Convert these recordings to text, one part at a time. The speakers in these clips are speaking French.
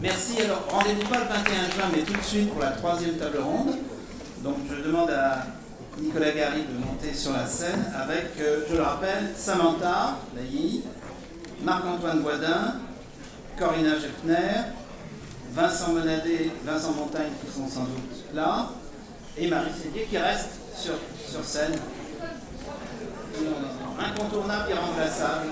Merci. Alors, rendez-vous pas le 21 juin, mais tout de suite pour la troisième table ronde. Donc, je demande à Nicolas Gary de monter sur la scène avec, je le rappelle, Samantha Lailly, Marc-Antoine Boisdin, Corinna Geffner, Vincent Menadet, Vincent Montagne qui sont sans doute là, et Marie Sédier qui reste sur scène. Incontournable, irremplaçable.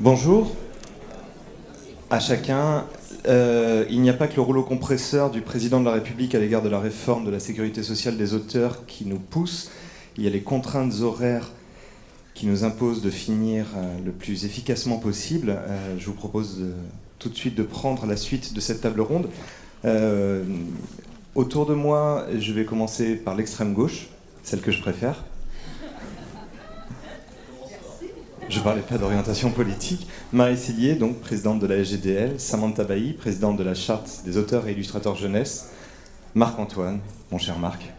Bonjour à chacun. Il n'y a pas que le rouleau compresseur du président de la République à l'égard de la réforme de la sécurité sociale des auteurs qui nous pousse. Il y a les contraintes horaires qui nous imposent de finir le plus efficacement possible. Je vous propose tout de suite de prendre la suite de cette table ronde. Autour de moi, je vais commencer par l'extrême gauche, celle que je préfère. Je ne parlais pas d'orientation politique. Marie Sédier, donc présidente de la SGDL. Samantha Bailly, présidente de la Charte des auteurs et illustrateurs jeunesse. Marc-Antoine, mon cher Marc.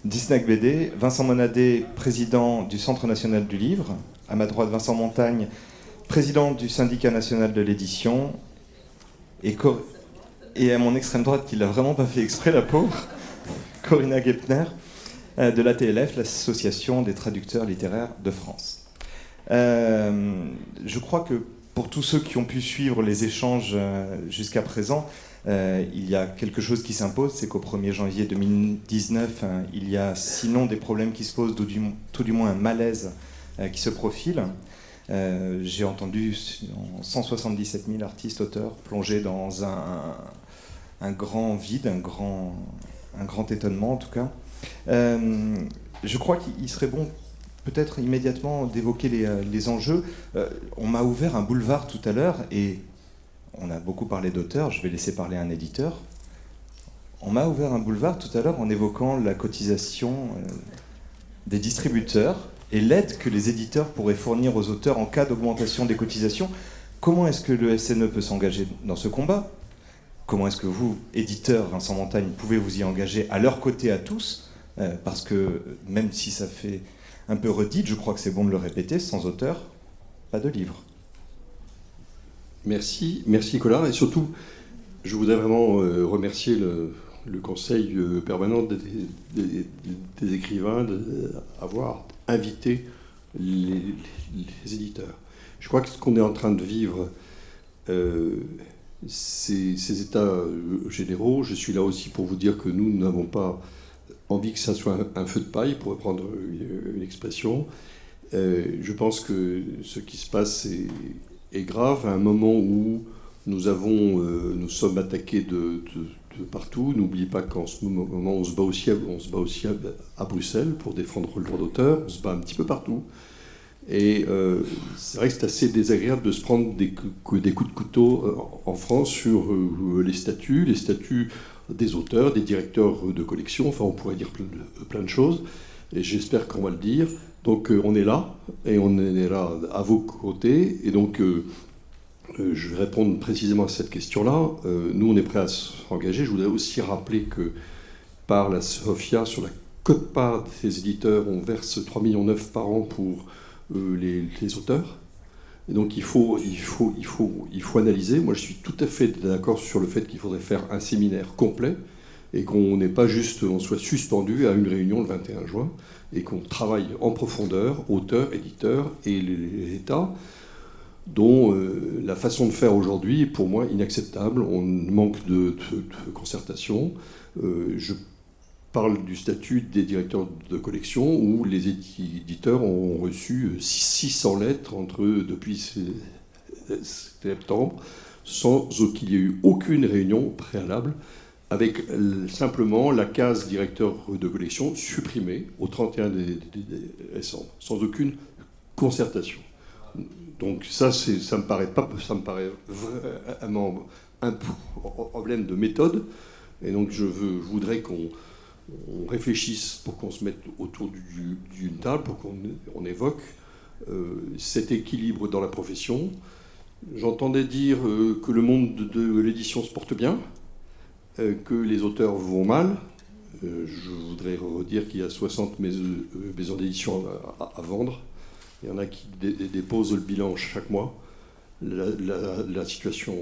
Disnac BD. Vincent Monadet, président du Centre national du livre. À ma droite, Vincent Montagne, président du syndicat national de l'édition. Et à mon extrême droite, qui l'a vraiment pas fait exprès, la pauvre, Corinna Geffner, de l'ATLF, l'Association des traducteurs littéraires de France. Je crois que pour tous ceux qui ont pu suivre les échanges jusqu'à présent, il y a quelque chose qui s'impose, c'est qu'au 1er janvier 2019, il y a sinon des problèmes qui se posent, tout du moins un malaise qui se profile. J'ai entendu 177 000 artistes auteurs plongés dans un grand vide, un grand étonnement en tout cas. Je crois qu'il serait bon peut-être immédiatement d'évoquer les enjeux. On m'a ouvert un boulevard tout à l'heure et on a beaucoup parlé d'auteurs, je vais laisser parler un éditeur. On m'a ouvert un boulevard tout à l'heure en évoquant la cotisation des distributeurs et l'aide que les éditeurs pourraient fournir aux auteurs en cas d'augmentation des cotisations. Comment est-ce que le SNE peut s'engager dans ce combat ? comment est-ce que vous, éditeur Vincent Montagne, pouvez vous y engager à leur côté à tous, parce que même si ça fait un peu redite, je crois que c'est bon de le répéter, sans auteur, pas de livre. Merci Nicolas, et surtout, je voudrais vraiment remercier le conseil permanent des écrivains d'avoir invité les éditeurs. Je crois que ce qu'on est en train de vivre, ces états généraux, je suis là aussi pour vous dire que nous n'avons pas envie que ça soit un feu de paille, pour reprendre une expression. Je pense que ce qui se passe est grave à un moment où nous sommes attaqués de partout. N'oubliez pas qu'en ce moment, on se bat aussi à Bruxelles pour défendre le droit d'auteur. On se bat un petit peu partout. Et c'est vrai que c'est assez désagréable de se prendre des coups de couteau en France sur les statuts des auteurs, des directeurs de collection. Enfin, on pourrait dire plein de choses. Et j'espère qu'on va le dire. Donc on est là, et on est là à vos côtés. Et donc je vais répondre précisément à cette question-là. Nous, on est prêts à s'engager. Je voudrais aussi rappeler que par la SOFIA, sur la quote-part des éditeurs, on verse 3,9 millions par an pour les auteurs. Et donc il faut analyser. Moi, je suis tout à fait d'accord sur le fait qu'il faudrait faire un séminaire complet et qu'on n'est pas juste, on soit suspendu à une réunion le 21 juin et qu'on travaille en profondeur, auteurs, éditeurs et les États, dont la façon de faire aujourd'hui est pour moi inacceptable. On manque de concertation. Je parle du statut des directeurs de collection où les éditeurs ont reçu 600 lettres depuis septembre sans qu'il y ait eu aucune réunion préalable, avec simplement la case directeur de collection supprimée au 31 décembre, sans aucune concertation. Donc ça me paraît vraiment un problème de méthode. Et donc je voudrais qu'on réfléchisse pour qu'on se mette autour d'une table, pour qu'on évoque cet équilibre dans la profession. J'entendais dire que le monde de l'édition se porte bien, que les auteurs vont mal. Je voudrais redire qu'il y a 60 maisons d'édition à vendre. Il y en a qui déposent le bilan chaque mois. La situation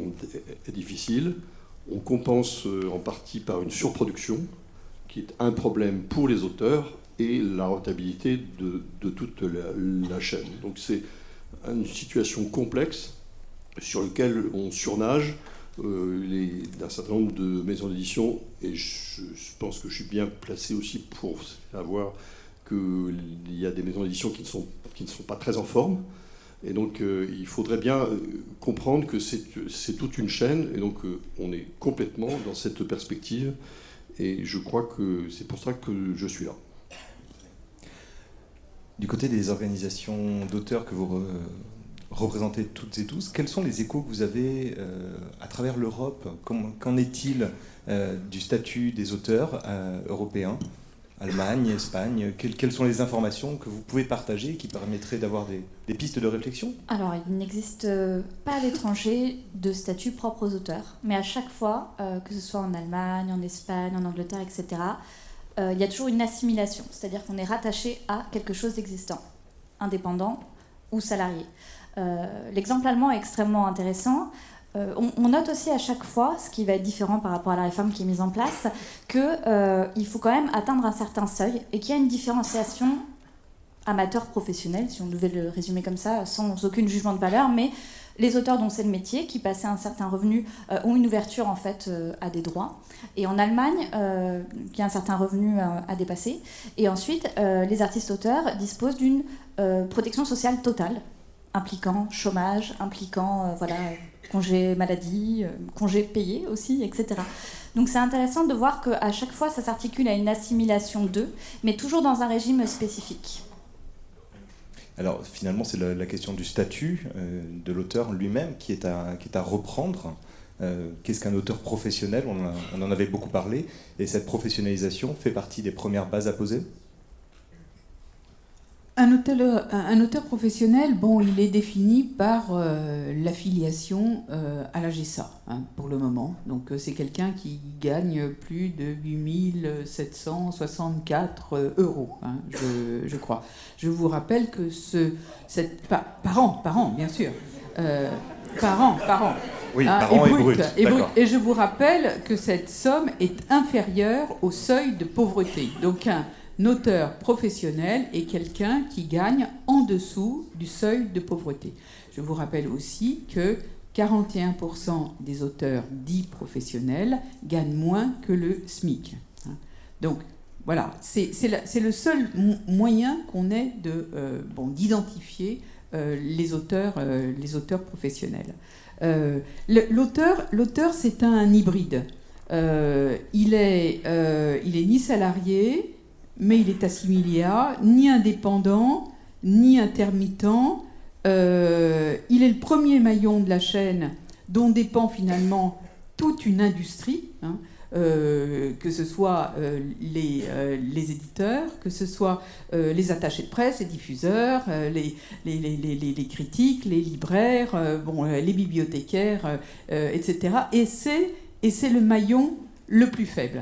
est difficile. On compense en partie par une surproduction, qui est un problème pour les auteurs et la rentabilité de toute la chaîne. Donc c'est une situation complexe sur laquelle on surnage d'un certain nombre de maisons d'édition, et je pense que je suis bien placé aussi pour savoir qu'il y a des maisons d'édition qui ne sont pas très en forme. Et donc il faudrait bien comprendre que c'est toute une chaîne, et donc on est complètement dans cette perspective, et je crois que c'est pour ça que je suis là. Du côté des organisations d'auteurs que vous représentez toutes et tous, quels sont les échos que vous avez à travers l'Europe? Qu'en est-il du statut des auteurs européens, Allemagne, Espagne? Quelles sont les informations que vous pouvez partager et qui permettraient d'avoir des pistes de réflexion? Alors, il n'existe pas à l'étranger de statut propre aux auteurs, mais à chaque fois, que ce soit en Allemagne, en Espagne, en Angleterre, etc., il y a toujours une assimilation, c'est-à-dire qu'on est rattaché à quelque chose d'existant, indépendant ou salarié. L'exemple allemand est extrêmement intéressant. On note aussi à chaque fois, ce qui va être différent par rapport à la réforme qui est mise en place, qu'il faut quand même atteindre un certain seuil et qu'il y a une différenciation amateur-professionnelle, si on devait le résumer comme ça, sans aucun jugement de valeur, mais les auteurs dont c'est le métier, qui passaient un certain revenu, ont une ouverture en fait à des droits. Et en Allemagne, il y a un certain revenu à dépasser. Et ensuite, les artistes-auteurs disposent d'une protection sociale totale, impliquant chômage, impliquant congé maladie, congé payé aussi, etc. Donc c'est intéressant de voir qu'à chaque fois, ça s'articule à une assimilation d'eux, mais toujours dans un régime spécifique. Alors finalement, c'est la question du statut de l'auteur lui-même qui est à reprendre. Qu'est-ce qu'un auteur professionnel? On en avait beaucoup parlé. Et cette professionnalisation fait partie des premières bases à poser? Un auteur professionnel, bon, il est défini par l'affiliation à la GESA, hein, pour le moment. Donc c'est quelqu'un qui gagne plus de 8 764 euros, hein, je crois. Je vous rappelle que par an, bien sûr. Par an. Oui, hein, par an et brut. Et je vous rappelle que cette somme est inférieure au seuil de pauvreté. Donc un auteur professionnel est quelqu'un qui gagne en dessous du seuil de pauvreté. Je vous rappelle aussi que 41% des auteurs dits professionnels gagnent moins que le SMIC. Donc voilà, c'est le seul moyen qu'on ait d'identifier les auteurs professionnels. L'auteur, c'est un hybride. Il est ni salarié, mais il est assimilé à ni indépendant, ni intermittent. Il est le premier maillon de la chaîne dont dépend finalement toute une industrie, hein, que ce soit les éditeurs, que ce soit les attachés de presse, les diffuseurs, les critiques, les libraires, les bibliothécaires, etc. Et c'est le maillon le plus faible.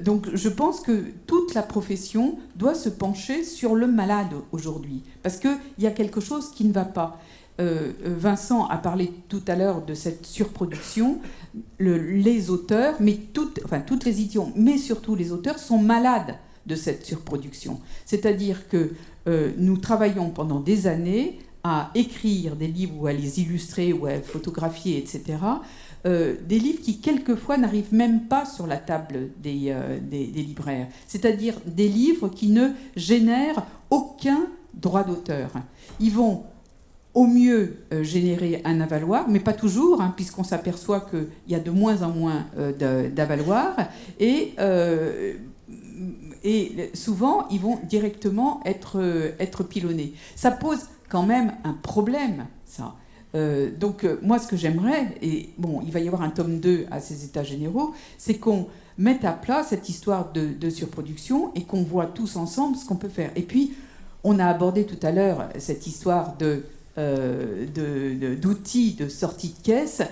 Donc je pense que toute la profession doit se pencher sur le malade aujourd'hui, parce qu'il y a quelque chose qui ne va pas. Vincent a parlé tout à l'heure de cette surproduction. Les auteurs, toutes les éditions, mais surtout les auteurs, sont malades de cette surproduction. C'est-à-dire que nous travaillons pendant des années à écrire des livres ou à les illustrer ou à photographier, etc., des livres qui, quelquefois, n'arrivent même pas sur la table des libraires. C'est-à-dire des livres qui ne génèrent aucun droit d'auteur. Ils vont au mieux générer un avaloir, mais pas toujours, hein, puisqu'on s'aperçoit qu'il y a de moins en moins d'avaloirs. Et souvent, ils vont directement être pilonnés. Ça pose quand même un problème, ça. Donc moi, ce que j'aimerais, et bon, il va y avoir un tome 2 à ces états généraux, c'est qu'on mette à plat cette histoire de surproduction et qu'on voit tous ensemble ce qu'on peut faire. Et puis, on a abordé tout à l'heure cette histoire d'outils de sortie de caisse.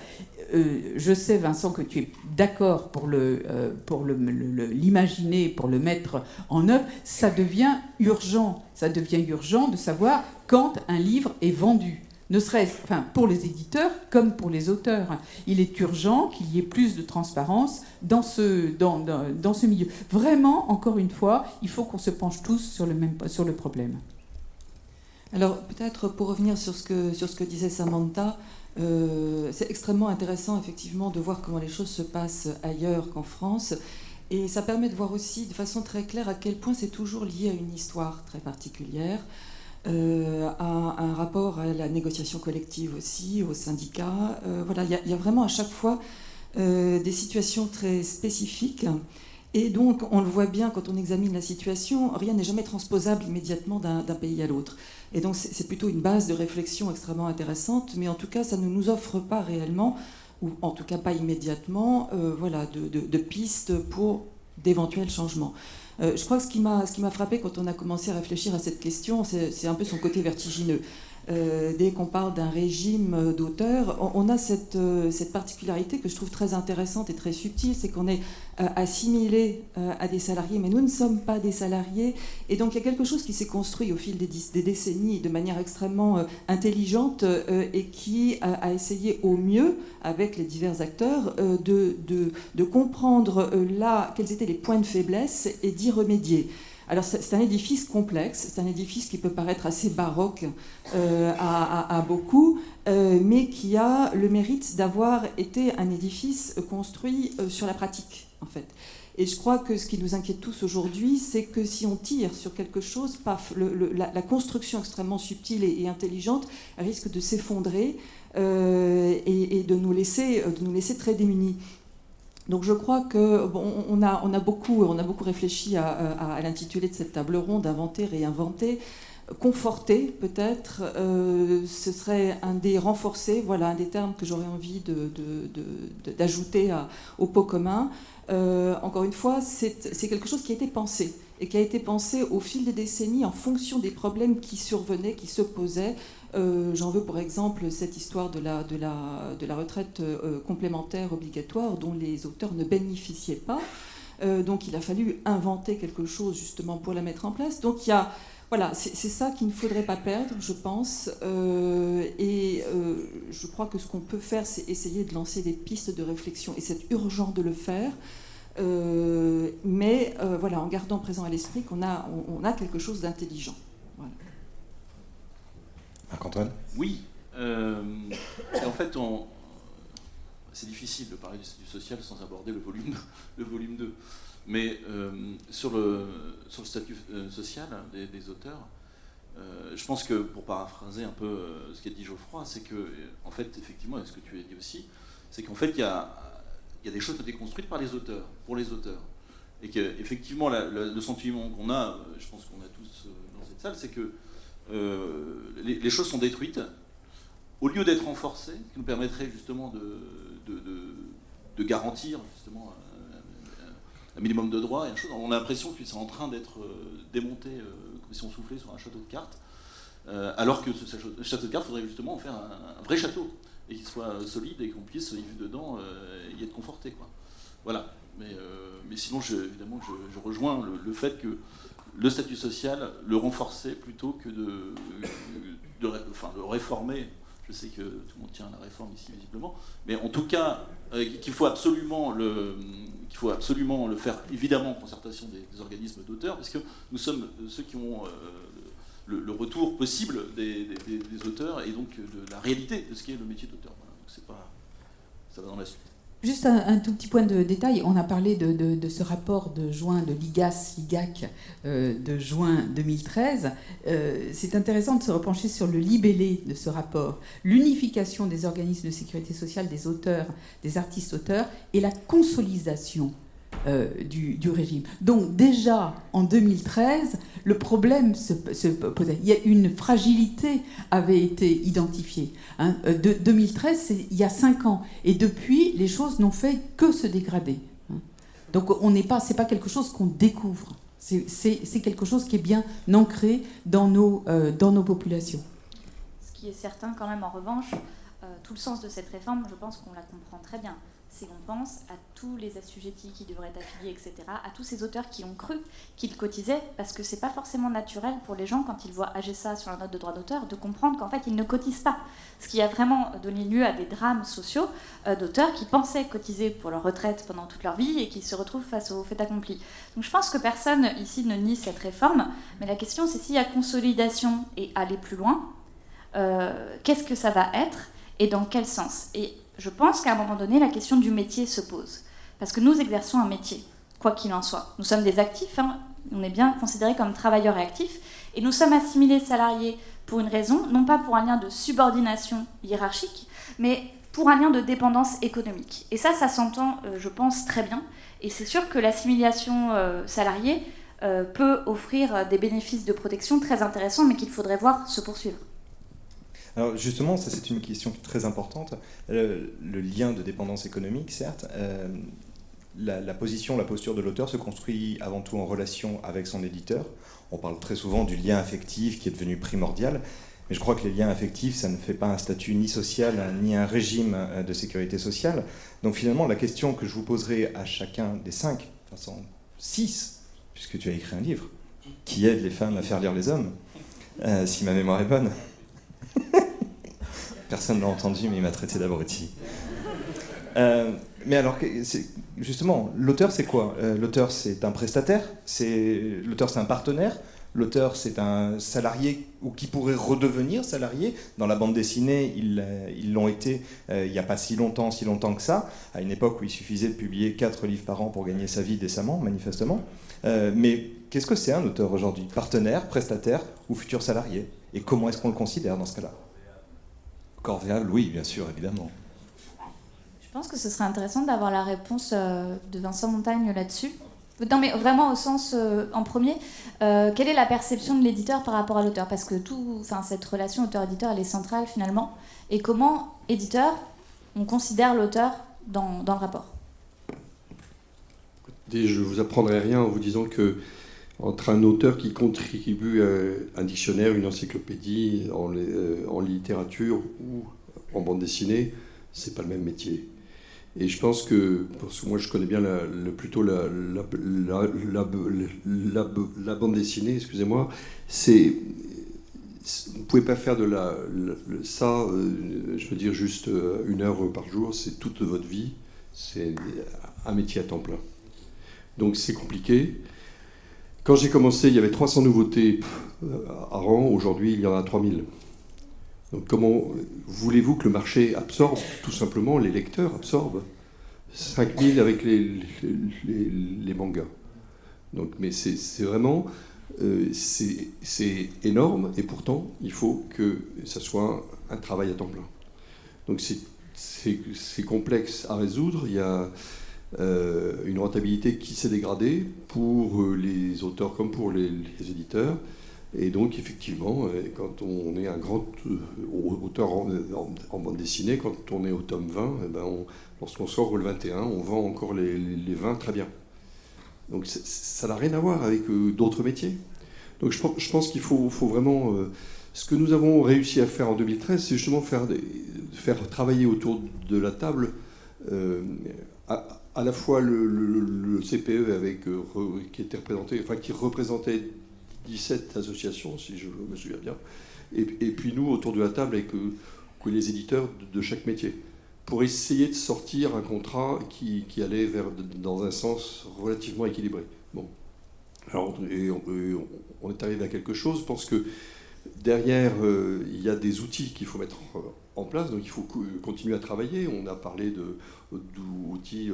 Je sais, Vincent, que tu es d'accord pour l'imaginer, pour le mettre en œuvre. Ça devient urgent de savoir quand un livre est vendu. Ne serait-ce, pour les éditeurs comme pour les auteurs. Il est urgent qu'il y ait plus de transparence dans ce milieu. Vraiment, encore une fois, il faut qu'on se penche tous sur le problème. Alors, peut-être pour revenir sur ce que disait Samantha, c'est extrêmement intéressant, effectivement, de voir comment les choses se passent ailleurs qu'en France. Et ça permet de voir aussi, de façon très claire, à quel point c'est toujours lié à une histoire très particulière. À un rapport à la négociation collective aussi, aux syndicats. Voilà, il y a vraiment à chaque fois des situations très spécifiques. Et donc, on le voit bien quand on examine la situation, rien n'est jamais transposable immédiatement d'un pays à l'autre. Et donc, c'est plutôt une base de réflexion extrêmement intéressante, mais en tout cas, ça ne nous offre pas réellement, ou en tout cas pas immédiatement, de pistes pour d'éventuels changements. Je crois que ce qui m'a frappé quand on a commencé à réfléchir à cette question, c'est un peu son côté vertigineux. Dès qu'on parle d'un régime d'auteur, on a cette particularité que je trouve très intéressante et très subtile, c'est qu'on est assimilé à des salariés, mais nous ne sommes pas des salariés. Et donc il y a quelque chose qui s'est construit au fil des décennies de manière extrêmement intelligente et qui a essayé au mieux, avec les divers acteurs, de comprendre là quels étaient les points de faiblesse et d'y remédier. Alors c'est un édifice complexe, c'est un édifice qui peut paraître assez baroque à beaucoup, mais qui a le mérite d'avoir été un édifice construit sur la pratique, en fait. Et je crois que ce qui nous inquiète tous aujourd'hui, c'est que si on tire sur quelque chose, paf, la construction extrêmement subtile et intelligente risque de s'effondrer et de nous laisser très démunis. Donc je crois qu'on a beaucoup réfléchi à l'intitulé de cette table ronde, inventer, réinventer, conforter peut-être, ce serait renforcer, voilà un des termes que j'aurais envie d'ajouter au pot commun. Encore une fois, c'est quelque chose qui a été pensé et qui a été pensé au fil des décennies en fonction des problèmes qui survenaient, qui se posaient. J'en veux pour exemple cette histoire de la retraite complémentaire obligatoire dont les auteurs ne bénéficiaient pas. Donc il a fallu inventer quelque chose justement pour la mettre en place. Donc voilà, c'est ça qu'il ne faudrait pas perdre, je pense. Je crois que ce qu'on peut faire, c'est essayer de lancer des pistes de réflexion, et c'est urgent de le faire. Mais voilà, en gardant présent à l'esprit qu'on a quelque chose d'intelligent. Voilà. Marc-Antoine ? Oui. En fait, c'est difficile de parler du social sans aborder le volume 2. Mais sur le statut social des auteurs, je pense que, pour paraphraser un peu ce qu'a dit Geoffroy, c'est que, en fait, effectivement, et ce que tu as dit aussi, c'est qu'en fait, il y a des choses à déconstruire par les auteurs, pour les auteurs. Et qu'effectivement, le sentiment qu'on a, je pense qu'on a tous dans cette salle, c'est que les choses sont détruites, au lieu d'être renforcées, ce qui nous permettrait justement de garantir justement un minimum de droits. On a l'impression que c'est en train d'être démonté comme si on soufflait sur un château de cartes, alors que ce château de cartes, il faudrait justement en faire un vrai château, et qu'il soit solide et qu'on puisse y vivre dedans, y être conforté, quoi. Voilà. Mais sinon, évidemment, je rejoins le fait que le statut social, le renforcer plutôt que de le réformer. Je sais que tout le monde tient à la réforme ici, visiblement. Mais en tout cas, qu'il faut absolument le faire, évidemment, en concertation des organismes d'auteurs, parce que nous sommes ceux qui ont le retour possible des auteurs, et donc de la réalité de ce qu'est le métier d'auteur. Voilà. Donc ça va dans la suite. Juste un tout petit point de détail. On a parlé de ce rapport de juin de l'IGAC de juin 2013. C'est intéressant de se repencher sur le libellé de ce rapport. L'unification des organismes de sécurité sociale, des auteurs, des artistes-auteurs, et la consolidation du régime. Donc déjà, en 2013, le problème se posait. Il y a une fragilité avait été identifiée. 2013, il y a 5 ans. Et depuis, les choses n'ont fait que se dégrader. Donc c'est pas quelque chose qu'on découvre. C'est quelque chose qui est bien ancré dans nos populations. Ce qui est certain quand même, en revanche, tout le sens de cette réforme, je pense qu'on la comprend très bien. C'est qu'on pense à tous les assujettis qui devraient être affiliés, etc., à tous ces auteurs qui ont cru qu'ils cotisaient, parce que c'est pas forcément naturel pour les gens, quand ils voient AGSA sur la note de droit d'auteur, de comprendre qu'en fait ils ne cotisent pas. Ce qui a vraiment donné lieu à des drames sociaux d'auteurs qui pensaient cotiser pour leur retraite pendant toute leur vie et qui se retrouvent face au fait accompli. Donc je pense que personne ici ne nie cette réforme, mais la question c'est s'il y a consolidation et aller plus loin, qu'est-ce que ça va être et dans quel sens ? Et je pense qu'à un moment donné, la question du métier se pose. Parce que nous exerçons un métier, quoi qu'il en soit. Nous sommes des actifs, on est bien considérés comme travailleurs et actifs, et nous sommes assimilés salariés pour une raison, non pas pour un lien de subordination hiérarchique, mais pour un lien de dépendance économique. Et ça s'entend, je pense, très bien. Et c'est sûr que l'assimilation salariée peut offrir des bénéfices de protection très intéressants, mais qu'il faudrait voir se poursuivre. Alors justement, ça c'est une question très importante. Le lien de dépendance économique, certes, la posture de l'auteur se construit avant tout en relation avec son éditeur. On parle très souvent du lien affectif qui est devenu primordial, mais je crois que les liens affectifs, ça ne fait pas un statut ni social, ni un régime de sécurité sociale. Donc finalement, la question que je vous poserai à chacun des 5, enfin 6, puisque tu as écrit un livre, qui aide les femmes à faire lire les hommes, si ma mémoire est bonne. Personne ne l'a entendu, mais il m'a traité d'abruti. Mais alors, justement, l'auteur, c'est quoi ? L'auteur, c'est un prestataire, l'auteur, c'est un partenaire, l'auteur, c'est un salarié, ou qui pourrait redevenir salarié. Dans la bande dessinée, ils l'ont été il n'y a pas si longtemps que ça, à une époque où il suffisait de publier 4 livres par an pour gagner sa vie décemment, manifestement. Mais qu'est-ce que c'est un auteur aujourd'hui ? Partenaire, prestataire ou futur salarié ? Et comment est-ce qu'on le considère dans ce cas-là ? Corvéable, oui, bien sûr, évidemment. Je pense que ce serait intéressant d'avoir la réponse de Vincent Montagne là-dessus. Non, mais vraiment au sens, en premier, quelle est la perception de l'éditeur par rapport à l'auteur ? Parce que cette relation auteur-éditeur, elle est centrale finalement. Et comment, éditeur, on considère l'auteur dans le rapport ? Je ne vous apprendrai rien en vous disant que entre un auteur qui contribue à un dictionnaire, une encyclopédie en littérature ou en bande dessinée, c'est pas le même métier. Et je pense que, parce que moi je connais bien plutôt la bande dessinée, excusez-moi, c'est... Vous ne pouvez pas faire de ça, je veux dire, juste 1 heure par jour, c'est toute votre vie, c'est un métier à temps plein. Donc c'est compliqué. Quand j'ai commencé, il y avait 300 nouveautés par an, aujourd'hui il y en a 3000. Donc comment voulez-vous que le marché absorbe, tout simplement, les lecteurs absorbent 5000 avec les mangas. Donc, mais c'est vraiment... c'est énorme, et pourtant, il faut que ça soit un travail à temps plein. Donc c'est complexe à résoudre. Il y a une rentabilité qui s'est dégradée pour les auteurs comme pour les éditeurs. Et donc, effectivement, quand on est un grand auteur en bande dessinée, quand on est au tome 20, lorsqu'on sort le 21, on vend encore les 20 très bien. Donc ça n'a rien à voir avec d'autres métiers. Donc je pense qu'il faut vraiment... ce que nous avons réussi à faire en 2013, c'est justement faire travailler autour de la table à la fois le CPE qui était représenté, enfin qui représentait 17 associations, si je me souviens bien, et puis nous autour de la table avec les éditeurs de chaque métier, pour essayer de sortir un contrat qui allait dans un sens relativement équilibré. Bon. Alors, on est arrivé à quelque chose. Je pense que derrière, il y a des outils qu'il faut mettre en place, donc il faut continuer à travailler. On a parlé d'outils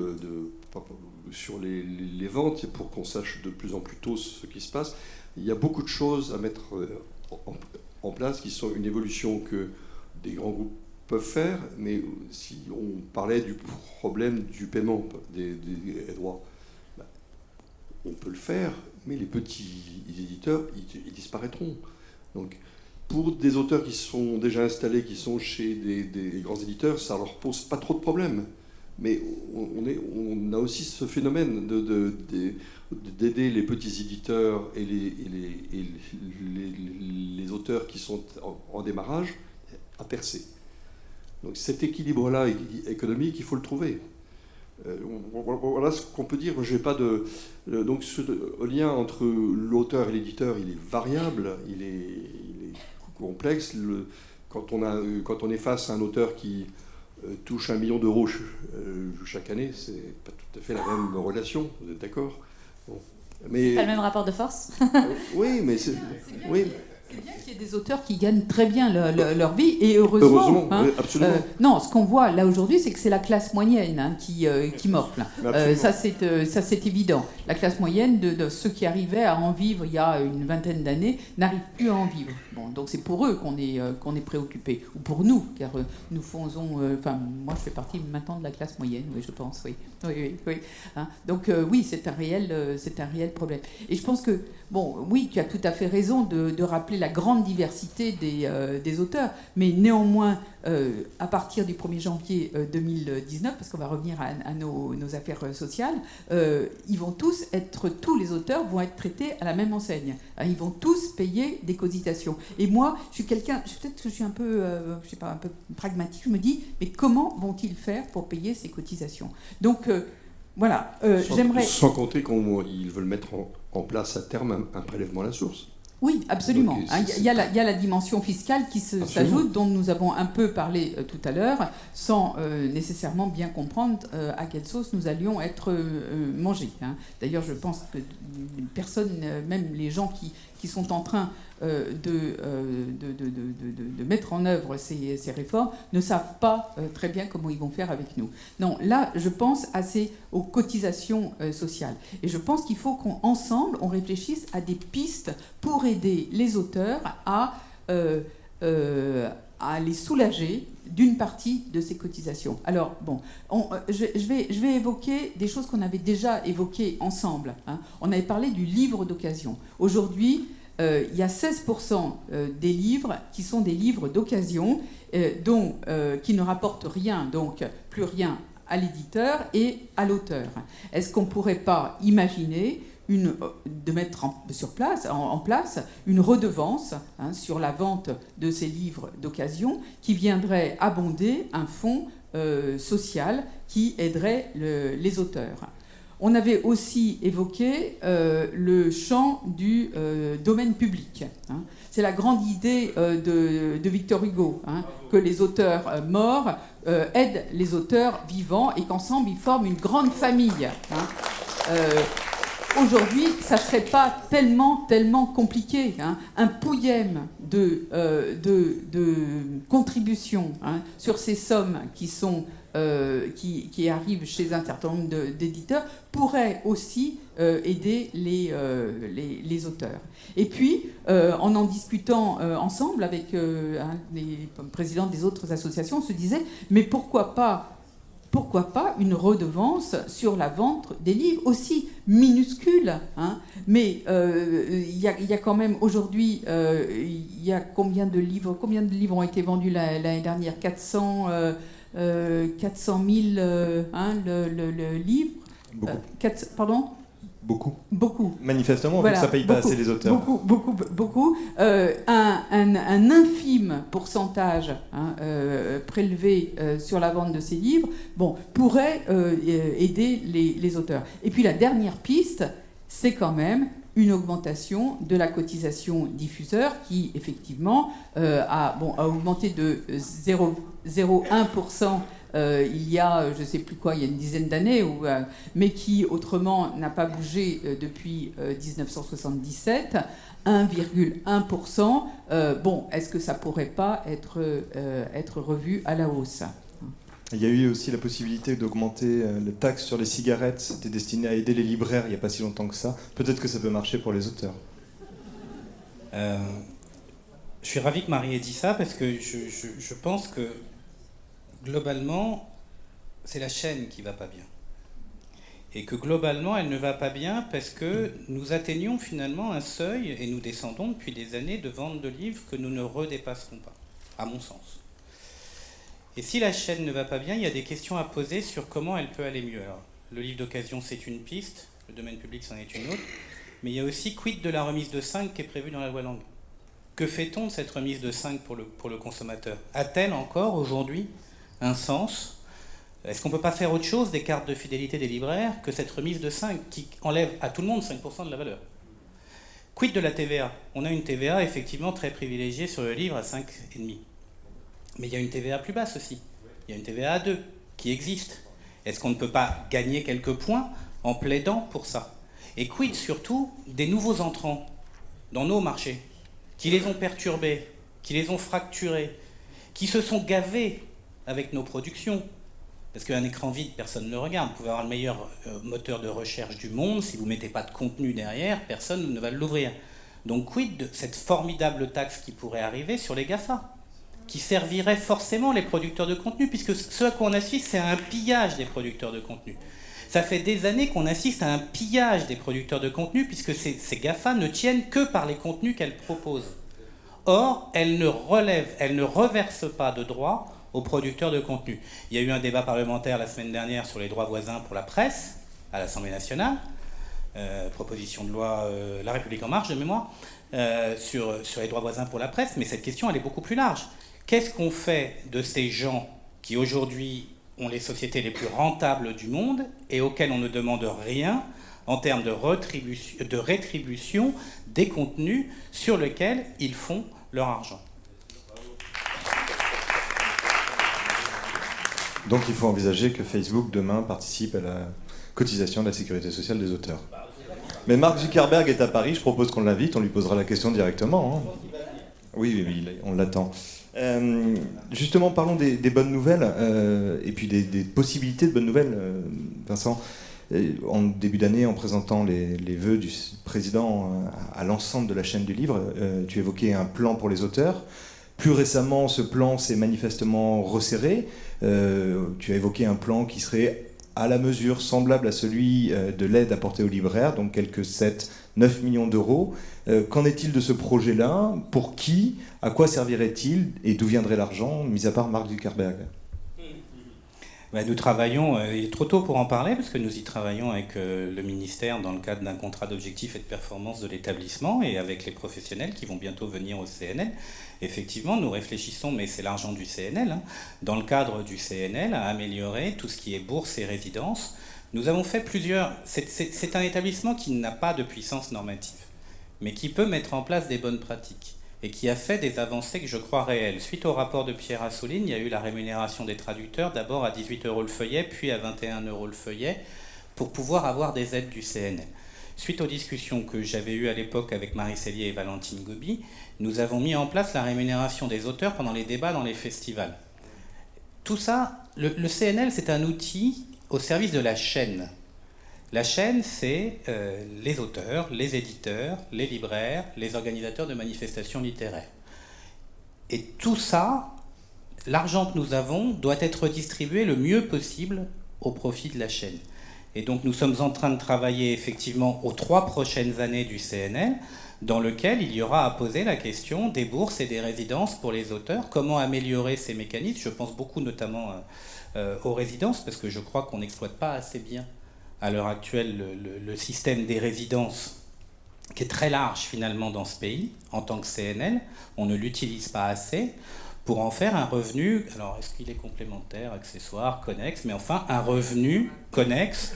sur les ventes, pour qu'on sache de plus en plus tôt ce qui se passe. Il y a beaucoup de choses à mettre en place qui sont une évolution que des grands groupes peuvent faire, mais si on parlait du problème du paiement des droits, on peut le faire, mais les petits éditeurs, ils disparaîtront. Donc, pour des auteurs qui sont déjà installés, qui sont chez des grands éditeurs, ça ne leur pose pas trop de problèmes. Mais on a aussi ce phénomène d'aider les petits éditeurs et les auteurs qui sont en démarrage à percer. Donc cet équilibre-là économique, il faut le trouver. Voilà ce qu'on peut dire. Je n'ai pas donc ce lien entre l'auteur et l'éditeur, il est variable, il est complexe. Quand on est face à un auteur qui touche 1 million d'euros chaque année, c'est pas tout à fait la même relation. Vous êtes d'accord? Bon. Mais pas le même rapport de force. Oui, mais c'est oui. C'est bien qu'il y ait des auteurs qui gagnent très bien leur vie, et heureusement. Oui, absolument. Non, ce qu'on voit là aujourd'hui, c'est que c'est la classe moyenne qui morfle. Ça, c'est évident. La classe moyenne de ceux qui arrivaient à en vivre il y a une vingtaine d'années n'arrivent plus à en vivre. Bon, donc c'est pour eux qu'on est préoccupés, ou pour nous, car nous faisons. Moi, je fais partie maintenant de la classe moyenne, oui, je pense, oui. Hein, donc oui, c'est un réel problème. Et je pense que oui, tu as tout à fait raison de rappeler la grande diversité des auteurs, mais néanmoins, à partir du 1er janvier 2019, parce qu'on va revenir à nos affaires sociales, tous les auteurs vont être traités à la même enseigne. Ils vont tous payer des cotisations. Et moi, peut-être que je suis un peu, un peu pragmatique, je me dis, mais comment vont-ils faire pour payer ces cotisations? Donc, voilà, j'aimerais... Sans compter qu'ils veulent mettre en place à terme un prélèvement à la source. Oui, absolument. Il y a la dimension fiscale qui s'ajoute, dont nous avons un peu parlé tout à l'heure, sans nécessairement bien comprendre à quelle sauce nous allions être mangés. D'ailleurs, je pense que personne, même les gens qui sont en train de mettre en œuvre ces réformes, ne savent pas très bien comment ils vont faire avec nous. Non, là, je pense aux cotisations sociales. Et je pense qu'il faut qu'ensemble, on réfléchisse à des pistes pour aider les auteurs à les soulager d'une partie de ces cotisations. Alors, je vais évoquer des choses qu'on avait déjà évoquées ensemble. On avait parlé du livre d'occasion. Aujourd'hui, il y a 16% des livres qui sont des livres d'occasion, qui ne rapportent rien, donc plus rien à l'éditeur et à l'auteur. Est-ce qu'on ne pourrait pas imaginer de mettre en place une redevance sur la vente de ces livres d'occasion qui viendrait abonder un fonds social qui aiderait les auteurs. On avait aussi évoqué le champ du domaine public. C'est la grande idée de Victor Hugo, que les auteurs morts aident les auteurs vivants et qu'ensemble ils forment une grande famille. Aujourd'hui, ça ne serait pas tellement compliqué. Un pouillème de contributions sur ces sommes qui arrivent chez un certain nombre d'éditeurs pourrait aussi aider les auteurs. Et puis, en discutant ensemble avec les présidents des autres associations, on se disait, mais pourquoi pas une redevance sur la vente des livres aussi minuscule, mais il y a quand même aujourd'hui, il y a combien de livres ont été vendus l'année dernière? 400 000 le livre. Beaucoup. Pardon? Beaucoup. Manifestement, voilà, vu que ça paye pas assez les auteurs. Beaucoup. Un infime pourcentage prélevé sur la vente de ces livres pourrait aider les auteurs. Et puis la dernière piste, c'est quand même une augmentation de la cotisation diffuseur qui, effectivement, a augmenté de 0,01% il y a, je ne sais plus quoi, il y a une dizaine d'années, mais qui, autrement, n'a pas bougé depuis 1977, 1,1%. Est-ce que ça ne pourrait pas être revu à la hausse? Il y a eu aussi la possibilité d'augmenter les taxes sur les cigarettes. C'était destiné à aider les libraires il n'y a pas si longtemps que ça. Peut-être que ça peut marcher pour les auteurs. Je suis ravi que Marie ait dit ça parce que je pense que globalement, c'est la chaîne qui ne va pas bien. Et que globalement, elle ne va pas bien parce que nous atteignons finalement un seuil et nous descendons depuis des années de vente de livres que nous ne redépasserons pas, à mon sens. Et si la chaîne ne va pas bien, il y a des questions à poser sur comment elle peut aller mieux. Alors, le livre d'occasion, c'est une piste, le domaine public, c'en est une autre, mais il y a aussi quid de la remise de 5 qui est prévue dans la loi Lang. Que fait-on de cette remise de 5 pour le consommateur? A-t-elle encore aujourd'hui un sens? Est-ce qu'on ne peut pas faire autre chose des cartes de fidélité des libraires que cette remise de 5 qui enlève à tout le monde 5% de la valeur? Quid de la TVA? On a une TVA effectivement très privilégiée sur le livre à 5,5. Mais il y a une TVA plus basse aussi. Il y a une TVA à 2 qui existe. Est-ce qu'on ne peut pas gagner quelques points en plaidant pour ça? Et quid surtout des nouveaux entrants dans nos marchés qui les ont perturbés, qui les ont fracturés, qui se sont gavés avec nos productions? Parce qu'un écran vide, personne ne le regarde. Vous pouvez avoir le meilleur moteur de recherche du monde, si vous ne mettez pas de contenu derrière, personne ne va l'ouvrir. Donc quid de cette formidable taxe qui pourrait arriver sur les GAFA, qui servirait forcément les producteurs de contenu, puisque ce à quoi on assiste, c'est un pillage des producteurs de contenu. Ça fait des années qu'on assiste à un pillage des producteurs de contenu, puisque ces GAFA ne tiennent que par les contenus qu'elles proposent. Or, elles ne reversent pas de droits aux producteurs de contenu. Il y a eu un débat parlementaire la semaine dernière sur les droits voisins pour la presse, à l'Assemblée nationale, proposition de loi La République En Marche de mémoire, sur les droits voisins pour la presse, mais cette question elle est beaucoup plus large. Qu'est-ce qu'on fait de ces gens qui aujourd'hui ont les sociétés les plus rentables du monde et auxquels on ne demande rien en termes de rétribution des contenus sur lesquels ils font leur argent? Donc il faut envisager que Facebook demain participe à la cotisation de la sécurité sociale des auteurs. Mais Mark Zuckerberg est à Paris, je propose qu'on l'invite, on lui posera la question directement. Oui, on l'attend. Justement, parlons des bonnes nouvelles et puis des possibilités de bonnes nouvelles, Vincent. En début d'année, en présentant les vœux du président à l'ensemble de la chaîne du livre, tu évoquais un plan pour les auteurs. Plus récemment, ce plan s'est manifestement resserré. Tu as évoqué un plan qui serait à la mesure, semblable à celui de l'aide apportée aux libraires, donc quelques 7-9 millions d'euros. Qu'en est-il de ce projet-là? Pour qui? À quoi servirait-il? Et d'où viendrait l'argent, mis à part Mark Zuckerberg? Nous travaillons, il est trop tôt pour en parler, parce que nous y travaillons avec le ministère dans le cadre d'un contrat d'objectifs et de performance de l'établissement et avec les professionnels qui vont bientôt venir au CNL. Effectivement, nous réfléchissons, mais c'est l'argent du CNL, hein, dans le cadre du CNL, à améliorer tout ce qui est bourse et résidence. Nous avons fait plusieurs... C'est un établissement qui n'a pas de puissance normative, mais qui peut mettre en place des bonnes pratiques et qui a fait des avancées que je crois réelles. Suite au rapport de Pierre Assouline, il y a eu la rémunération des traducteurs, d'abord à 18 € le feuillet, puis à 21 € le feuillet, pour pouvoir avoir des aides du CNL. Suite aux discussions que j'avais eues à l'époque avec Marie Sellier et Valentine Gobi, nous avons mis en place la rémunération des auteurs pendant les débats dans les festivals. Tout ça, le CNL, c'est un outil au service de la chaîne. La chaîne, c'est les auteurs, les éditeurs, les libraires, les organisateurs de manifestations littéraires. Et tout ça, l'argent que nous avons doit être distribué le mieux possible au profit de la chaîne. Et donc nous sommes en train de travailler effectivement aux 3 prochaines années du CNL, dans lequel il y aura à poser la question des bourses et des résidences pour les auteurs, comment améliorer ces mécanismes. Je pense beaucoup notamment aux résidences, parce que je crois qu'on n'exploite pas assez bien à l'heure actuelle le système des résidences, qui est très large finalement dans ce pays, en tant que CNL. On ne l'utilise pas assez pour en faire un revenu, alors est-ce qu'il est complémentaire, accessoire, connexe, mais enfin un revenu connexe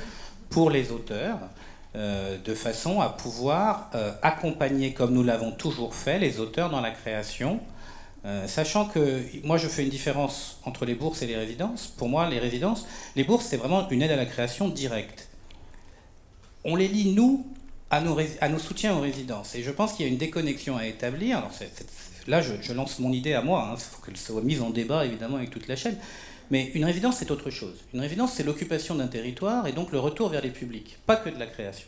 pour les auteurs, de façon à pouvoir accompagner, comme nous l'avons toujours fait, les auteurs dans la création, sachant que moi je fais une différence entre les bourses et les résidences. Pour moi, les bourses, c'est vraiment une aide à la création directe. On les lie, nous, à nos soutiens aux résidences. Et je pense qu'il y a une déconnexion à établir. Alors là, je lance mon idée à moi. Il faut qu'elle soit mise en débat, évidemment, avec toute la chaîne. Mais une résidence, c'est autre chose. Une résidence, c'est l'occupation d'un territoire et donc le retour vers les publics, pas que de la création.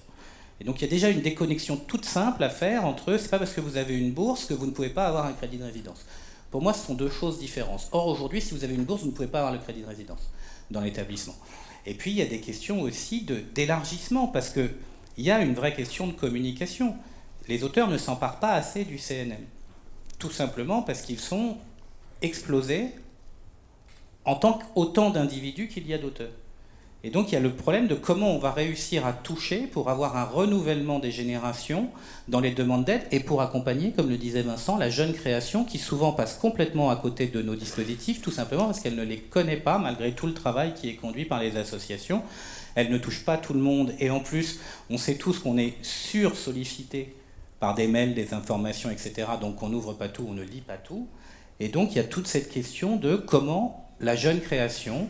Et donc il y a déjà une déconnexion toute simple à faire entre... C'est pas parce que vous avez une bourse que vous ne pouvez pas avoir un crédit de résidence. Pour moi, ce sont deux choses différentes. Or, aujourd'hui, si vous avez une bourse, vous ne pouvez pas avoir le crédit de résidence dans l'établissement. Et puis, il y a des questions aussi d'élargissement, parce qu'il y a une vraie question de communication. Les auteurs ne s'emparent pas assez du CNL. Tout simplement parce qu'ils sont explosés en tant qu'autant d'individus qu'il y a d'auteurs. Et donc, il y a le problème de comment on va réussir à toucher pour avoir un renouvellement des générations dans les demandes d'aide et pour accompagner, comme le disait Vincent, la jeune création qui souvent passe complètement à côté de nos dispositifs, tout simplement parce qu'elle ne les connaît pas, malgré tout le travail qui est conduit par les associations. Elle ne touche pas tout le monde et en plus, on sait tous qu'on est sur-sollicité par des mails, des informations, etc. Donc, on n'ouvre pas tout, on ne lit pas tout. Et donc, il y a toute cette question de comment la jeune création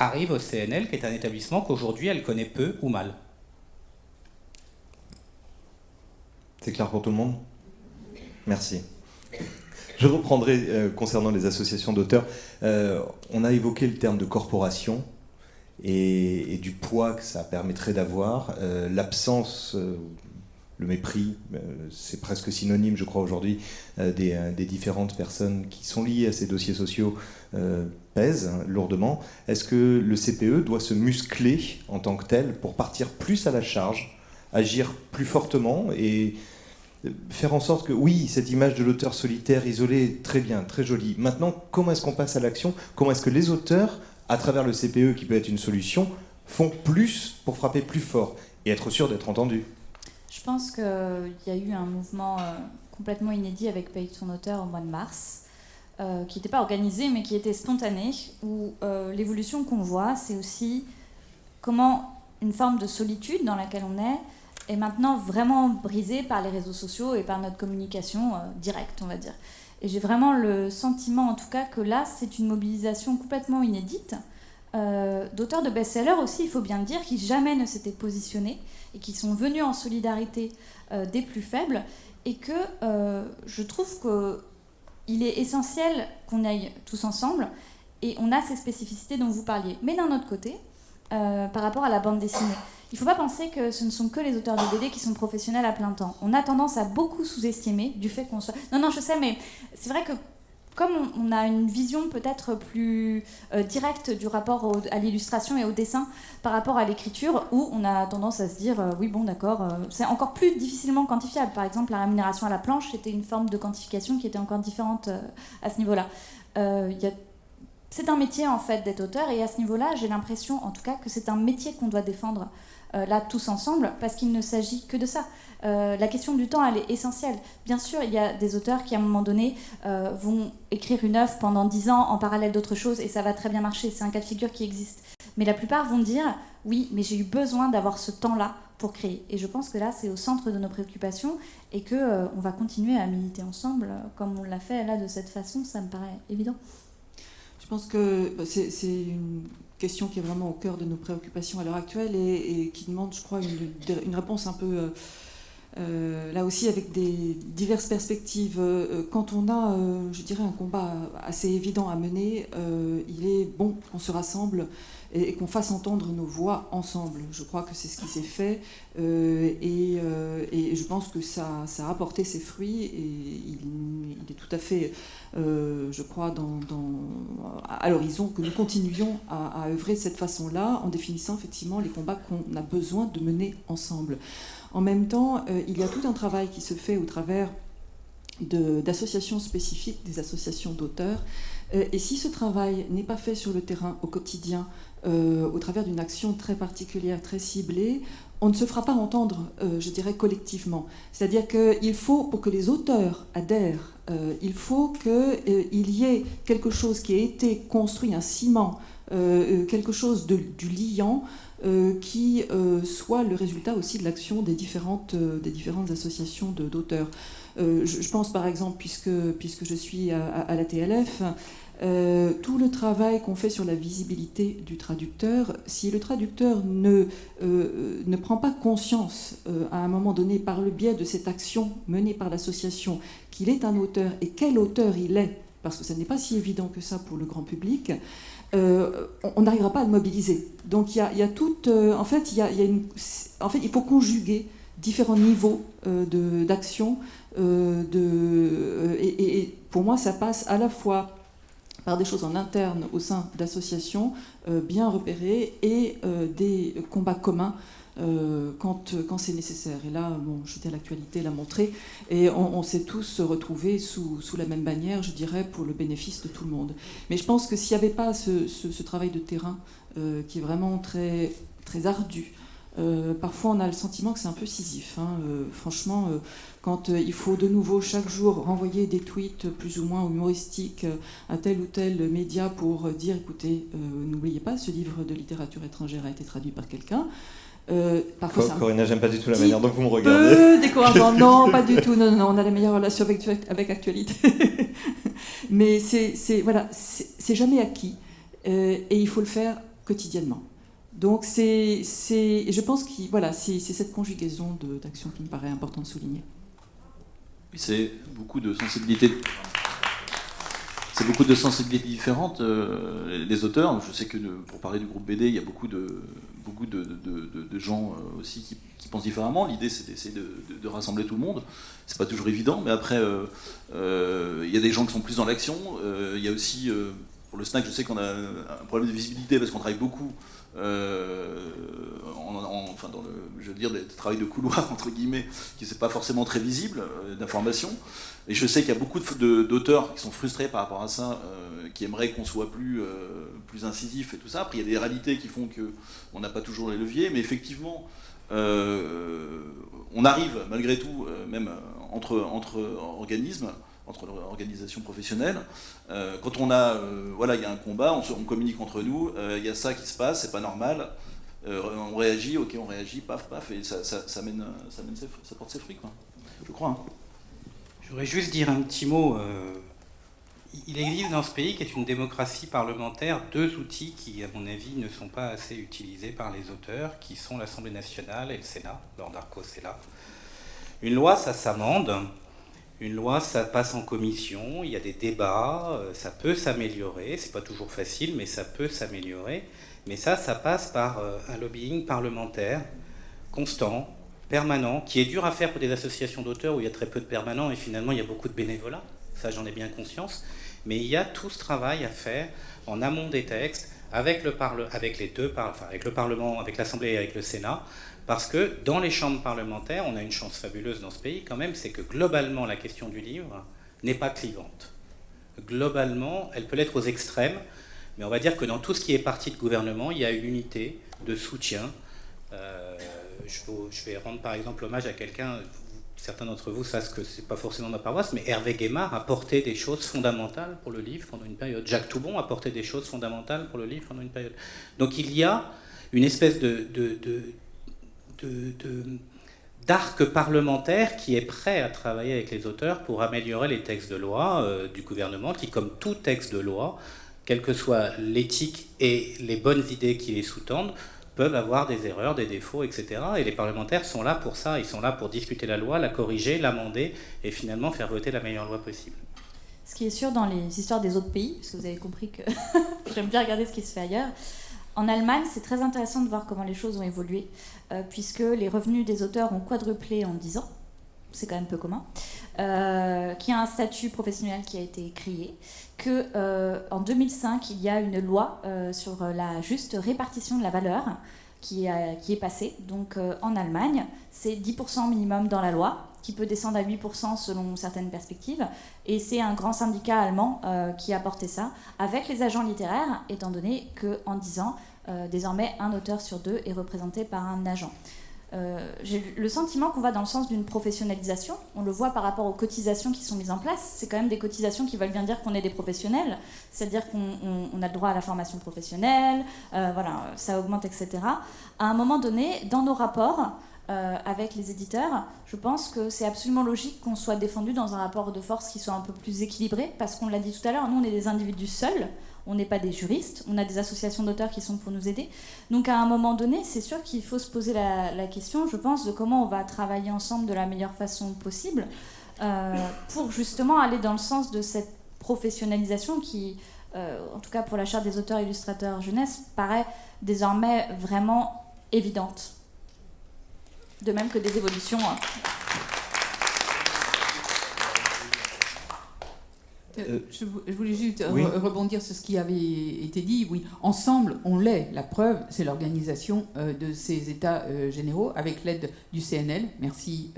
arrive au CNL, qui est un établissement qu'aujourd'hui elle connaît peu ou mal. C'est clair pour tout le monde ? Merci. Je reprendrai concernant les associations d'auteurs. On a évoqué le terme de corporation et du poids que ça permettrait d'avoir. L'absence, le mépris, c'est presque synonyme, je crois, aujourd'hui, des différentes personnes qui sont liées à ces dossiers sociaux pèsent lourdement. Est-ce que le CPE doit se muscler en tant que tel pour partir plus à la charge, agir plus fortement et faire en sorte que, oui, cette image de l'auteur solitaire, isolé, très bien, très jolie. Maintenant, comment est-ce qu'on passe à l'action ? Comment est-ce que les auteurs, à travers le CPE, qui peut être une solution, font plus pour frapper plus fort et être sûr d'être entendus ? Je pense qu'il y a eu un mouvement complètement inédit avec Paye ton auteur au mois de mars, qui n'était pas organisé, mais qui était spontané, où l'évolution qu'on voit, c'est aussi comment une forme de solitude dans laquelle on est maintenant vraiment brisée par les réseaux sociaux et par notre communication directe, on va dire. Et j'ai vraiment le sentiment, en tout cas, que là, c'est une mobilisation complètement inédite, d'auteurs de best-sellers aussi, il faut bien le dire, qui jamais ne s'étaient positionnés et qui sont venus en solidarité des plus faibles, et que je trouve qu'il est essentiel qu'on aille tous ensemble, et on a ces spécificités dont vous parliez. Mais d'un autre côté, par rapport à la bande dessinée, il ne faut pas penser que ce ne sont que les auteurs de BD qui sont professionnels à plein temps. On a tendance à beaucoup sous-estimer du fait qu'on soit... Non, je sais, mais c'est vrai que comme on a une vision peut-être plus directe du rapport à l'illustration et au dessin par rapport à l'écriture, où on a tendance à se dire oui, bon, d'accord, c'est encore plus difficilement quantifiable. Par exemple, la rémunération à la planche, c'était une forme de quantification qui était encore différente à ce niveau-là. Il y a c'est un métier en fait d'être auteur, et à ce niveau-là, j'ai l'impression en tout cas que c'est un métier qu'on doit défendre là tous ensemble, parce qu'il ne s'agit que de ça. La question du temps, elle est essentielle. Bien sûr, il y a des auteurs qui, à un moment donné, vont écrire une œuvre pendant 10 ans en parallèle d'autres choses, et ça va très bien marcher. C'est un cas de figure qui existe. Mais la plupart vont dire, oui, mais j'ai eu besoin d'avoir ce temps-là pour créer. Et je pense que là, c'est au centre de nos préoccupations, et qu'on va continuer à militer ensemble, comme on l'a fait là de cette façon, ça me paraît évident. Je pense que c'est une question qui est vraiment au cœur de nos préoccupations à l'heure actuelle et qui demande, je crois, une réponse un peu, là aussi, avec des diverses perspectives. Quand on a, je dirais, un combat assez évident à mener, il est bon qu'on se rassemble et qu'on fasse entendre nos voix ensemble. Je crois que c'est ce qui s'est fait et je pense que ça a apporté ses fruits et il est tout à fait, je crois, à l'horizon que nous continuions à œuvrer de cette façon-là en définissant effectivement les combats qu'on a besoin de mener ensemble. En même temps, il y a tout un travail qui se fait au travers d'associations spécifiques, des associations d'auteurs. Et si ce travail n'est pas fait sur le terrain au quotidien, au travers d'une action très particulière, très ciblée, on ne se fera pas entendre, je dirais, collectivement. C'est-à-dire qu'il faut, pour que les auteurs adhèrent, il faut qu'il y ait quelque chose qui ait été construit, un ciment, quelque chose du liant, qui soit le résultat aussi de l'action des différentes associations d'auteurs. Je pense par exemple, puisque je suis à la TLF, tout le travail qu'on fait sur la visibilité du traducteur, si le traducteur ne prend pas conscience à un moment donné, par le biais de cette action menée par l'association, qu'il est un auteur et quel auteur il est, parce que ce n'est pas si évident que ça pour le grand public, on n'arrivera pas à le mobiliser. Donc il y a tout... en fait, il faut conjuguer différents niveaux d'action. Et pour moi, ça passe à la fois par des choses en interne au sein d'associations bien repérées et des combats communs quand c'est nécessaire. Et là, bon, je dis, l'actualité l'a montré, et on s'est tous retrouvés sous la même bannière, je dirais, pour le bénéfice de tout le monde. Mais je pense que s'il n'y avait pas ce travail de terrain qui est vraiment très, très ardu, parfois on a le sentiment que c'est un peu Sisyphe. Franchement, quand il faut de nouveau chaque jour renvoyer des tweets plus ou moins humoristiques à tel ou tel média pour dire, écoutez, n'oubliez pas, ce livre de littérature étrangère a été traduit par quelqu'un. Corinna, j'aime pas du tout la manière dont vous me regardez. Décourageant. Non, pas du tout. Non, on a la meilleure relation avec actualité. Mais c'est jamais acquis et il faut le faire quotidiennement. Donc je pense que c'est cette conjugaison d'actions qui me paraît important de souligner. Oui, c'est beaucoup de sensibilités. C'est beaucoup de sensibilités différentes. Les auteurs, je sais que pour parler du groupe BD, il y a beaucoup de gens aussi qui pensent différemment. L'idée, c'est d'essayer de rassembler tout le monde. C'est pas toujours évident, mais après, il y a des gens qui sont plus dans l'action. Il y a aussi, pour le SNAC, je sais qu'on a un problème de visibilité parce qu'on travaille beaucoup. Dans le travail de couloir entre guillemets, qui n'est pas forcément très visible, d'information. Et je sais qu'il y a beaucoup d'auteurs qui sont frustrés par rapport à ça, qui aimeraient qu'on soit plus incisif et tout ça. Après, il y a des réalités qui font qu'on n'a pas toujours les leviers, mais effectivement, on arrive malgré tout, même entre organismes, entre organisations professionnelles, quand on a, il y a un combat, on communique entre nous, il y a ça qui se passe, c'est pas normal, on réagit, ok, on réagit, paf, et ça porte ses fruits, quoi. Je crois. Je voudrais juste dire un petit mot. Il existe dans ce pays, qui est une démocratie parlementaire, deux outils qui, à mon avis, ne sont pas assez utilisés par les auteurs, qui sont l'Assemblée nationale et le Sénat. Lord Darcos est là. Une loi, ça s'amende. Une loi, ça passe en commission, il y a des débats, ça peut s'améliorer, c'est pas toujours facile, mais ça peut s'améliorer. Mais ça passe par un lobbying parlementaire constant, permanent, qui est dur à faire pour des associations d'auteurs où il y a très peu de permanents et finalement il y a beaucoup de bénévolat, ça j'en ai bien conscience. Mais il y a tout ce travail à faire en amont des textes, avec le Parlement, avec l'Assemblée et avec le Sénat, parce que dans les chambres parlementaires, on a une chance fabuleuse dans ce pays quand même, c'est que globalement la question du livre n'est pas clivante. Globalement, elle peut l'être aux extrêmes, Mais on va dire que dans tout ce qui est parti de gouvernement, il y a une unité de soutien. Je vais rendre par exemple hommage à quelqu'un, certains d'entre vous savent que c'est pas forcément ma paroisse, mais Hervé Guémard a porté des choses fondamentales pour le livre pendant une période. Jacques Toubon a porté des choses fondamentales pour le livre pendant une période. Donc il y a une espèce d'arc parlementaire qui est prêt à travailler avec les auteurs pour améliorer les textes de loi du gouvernement, qui, comme tout texte de loi, quelle que soit l'éthique et les bonnes idées qui les sous-tendent, peuvent avoir des erreurs, des défauts, etc. Et les parlementaires sont là pour ça, ils sont là pour discuter la loi, la corriger, l'amender, et finalement faire voter la meilleure loi possible. Ce qui est sûr dans les histoires des autres pays, parce que vous avez compris que j'aime bien regarder ce qui se fait ailleurs, en Allemagne, c'est très intéressant de voir comment les choses ont évolué, puisque les revenus des auteurs ont quadruplé en 10 ans, c'est quand même peu commun, qu'il y a un statut professionnel qui a été créé, qu'en 2005, il y a une loi sur la juste répartition de la valeur qui est passée. Donc en Allemagne, c'est 10% minimum dans la loi, qui peut descendre à 8% selon certaines perspectives. Et c'est un grand syndicat allemand qui a porté ça, avec les agents littéraires, étant donné qu'en 10 ans, désormais, un auteur sur 2 est représenté par un agent. J'ai le sentiment qu'on va dans le sens d'une professionnalisation. On le voit par rapport aux cotisations qui sont mises en place. C'est quand même des cotisations qui veulent bien dire qu'on est des professionnels, c'est-à-dire qu'on a le droit à la formation professionnelle, voilà, ça augmente, etc. À un moment donné, dans nos rapports avec les éditeurs, je pense que c'est absolument logique qu'on soit défendu dans un rapport de force qui soit un peu plus équilibré, parce qu'on l'a dit tout à l'heure, nous on est des individus seuls. On n'est pas des juristes, on a des associations d'auteurs qui sont pour nous aider. Donc à un moment donné, c'est sûr qu'il faut se poser la question, je pense, de comment on va travailler ensemble de la meilleure façon possible pour justement aller dans le sens de cette professionnalisation qui, en tout cas pour la charte des auteurs illustrateurs jeunesse, paraît désormais vraiment évidente. De même que des évolutions... Je voulais juste Oui. rebondir sur ce qui avait été dit. Oui, ensemble, on l'est. La preuve, c'est l'organisation de ces états généraux avec l'aide du CNL. Merci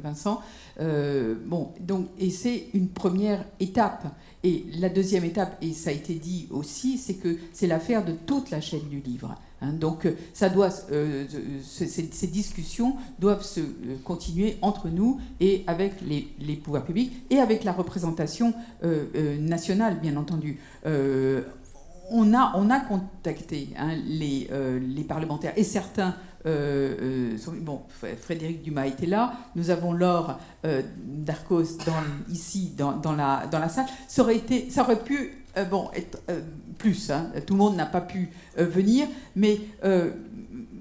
Vincent. Et c'est une première étape. Et la deuxième étape, et ça a été dit aussi, c'est que c'est l'affaire de toute la chaîne du livre. Donc, ça doit, ces discussions doivent se continuer entre nous et avec les pouvoirs publics et avec la représentation nationale, bien entendu. On a contacté les parlementaires et certains. Frédéric Dumas était là. Nous avons Laure Darcos ici dans la salle. Ça aurait pu être plus. Tout le monde n'a pas pu venir, mais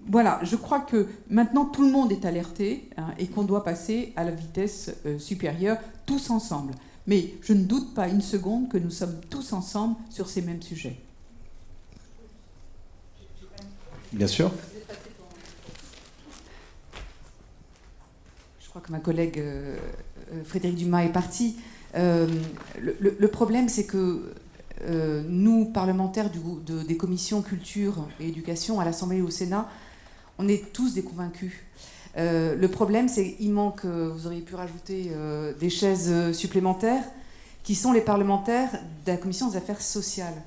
voilà. Je crois que maintenant tout le monde est alerté et qu'on doit passer à la vitesse supérieure tous ensemble. Mais je ne doute pas une seconde que nous sommes tous ensemble sur ces mêmes sujets. Bien sûr. Je crois que ma collègue Frédéric Dumas est parti. Le problème, c'est que nous, parlementaires des commissions culture et éducation à l'Assemblée et au Sénat, on est tous des convaincus. Le problème, c'est qu'il manque, vous auriez pu rajouter des chaises supplémentaires, qui sont les parlementaires de la commission des affaires sociales.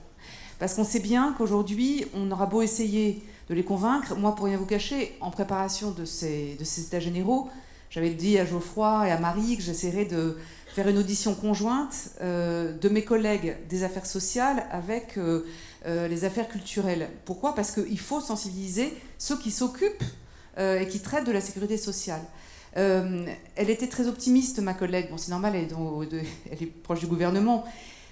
Parce qu'on sait bien qu'aujourd'hui, on aura beau essayer de les convaincre. Moi, pour rien vous cacher, en préparation de ces états généraux, j'avais dit à Geoffroy et à Marie que j'essaierais de faire une audition conjointe de mes collègues des affaires sociales avec les affaires culturelles. Pourquoi ? Parce qu'il faut sensibiliser ceux qui s'occupent et qui traitent de la sécurité sociale. Elle était très optimiste, ma collègue. Bon, c'est normal, elle est proche du gouvernement.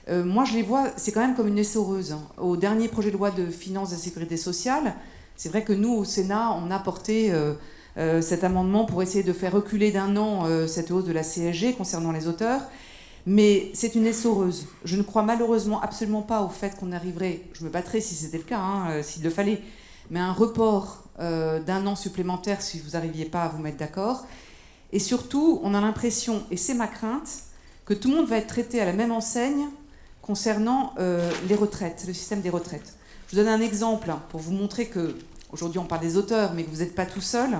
Moi, je les vois, c'est quand même comme une essoreuse. Au dernier projet de loi de finances de la sécurité sociale, c'est vrai que nous, au Sénat, on a porté cet amendement pour essayer de faire reculer d'un an cette hausse de la CSG concernant les auteurs. Mais c'est une essoreuse. Je ne crois malheureusement absolument pas au fait qu'on arriverait, je me battrais si c'était le cas, s'il le fallait, mais un report d'un an supplémentaire si vous n'arriviez pas à vous mettre d'accord. Et surtout, on a l'impression, et c'est ma crainte, que tout le monde va être traité à la même enseigne concernant les retraites, le système des retraites. Je vous donne un exemple pour vous montrer que, aujourd'hui on parle des auteurs, mais que vous n'êtes pas tout seul.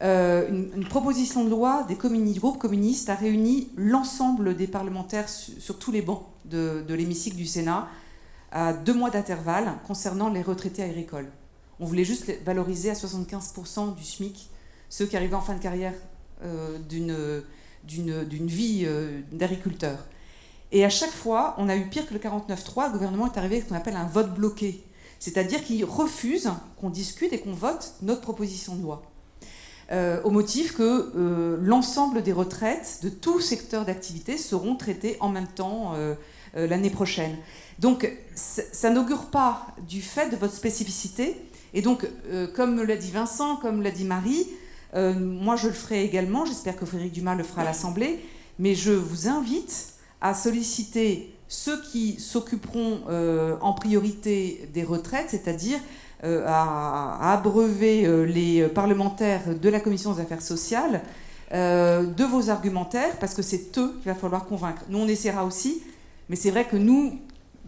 Une proposition de loi du groupe communiste a réuni l'ensemble des parlementaires sur tous les bancs de l'hémicycle du Sénat, à 2 mois d'intervalle concernant les retraités agricoles. On voulait juste valoriser à 75% du SMIC ceux qui arrivaient en fin de carrière d'une vie d'agriculteur. Et à chaque fois, on a eu pire que le 49-3, le gouvernement est arrivé avec ce qu'on appelle un vote bloqué. C'est-à-dire qu'il refuse qu'on discute et qu'on vote notre proposition de loi. Au motif que l'ensemble des retraites de tout secteur d'activité seront traitées en même temps l'année prochaine. Donc ça n'augure pas du fait de votre spécificité. Et donc, comme l'a dit Vincent, comme l'a dit Marie, moi je le ferai également, j'espère que Frédéric Dumas le fera à l'Assemblée, mais je vous invite à solliciter ceux qui s'occuperont en priorité des retraites, c'est-à-dire à abreuver les parlementaires de la Commission des affaires sociales de vos argumentaires, parce que c'est eux qu'il va falloir convaincre. Nous, on essaiera aussi, mais c'est vrai que nous,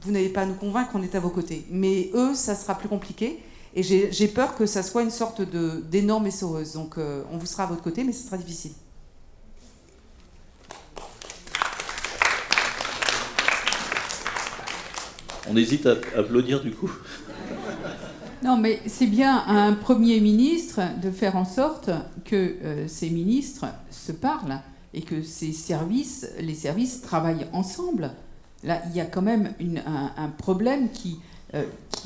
vous n'allez pas à nous convaincre, on est à vos côtés. Mais eux, ça sera plus compliqué, et j'ai peur que ça soit une sorte d'énorme essoreuse. Donc, on vous sera à votre côté, mais ce sera difficile. On hésite à applaudir du coup. Non, mais c'est bien à un Premier ministre de faire en sorte que ces ministres se parlent et que les services travaillent ensemble. Là, il y a quand même un problème qui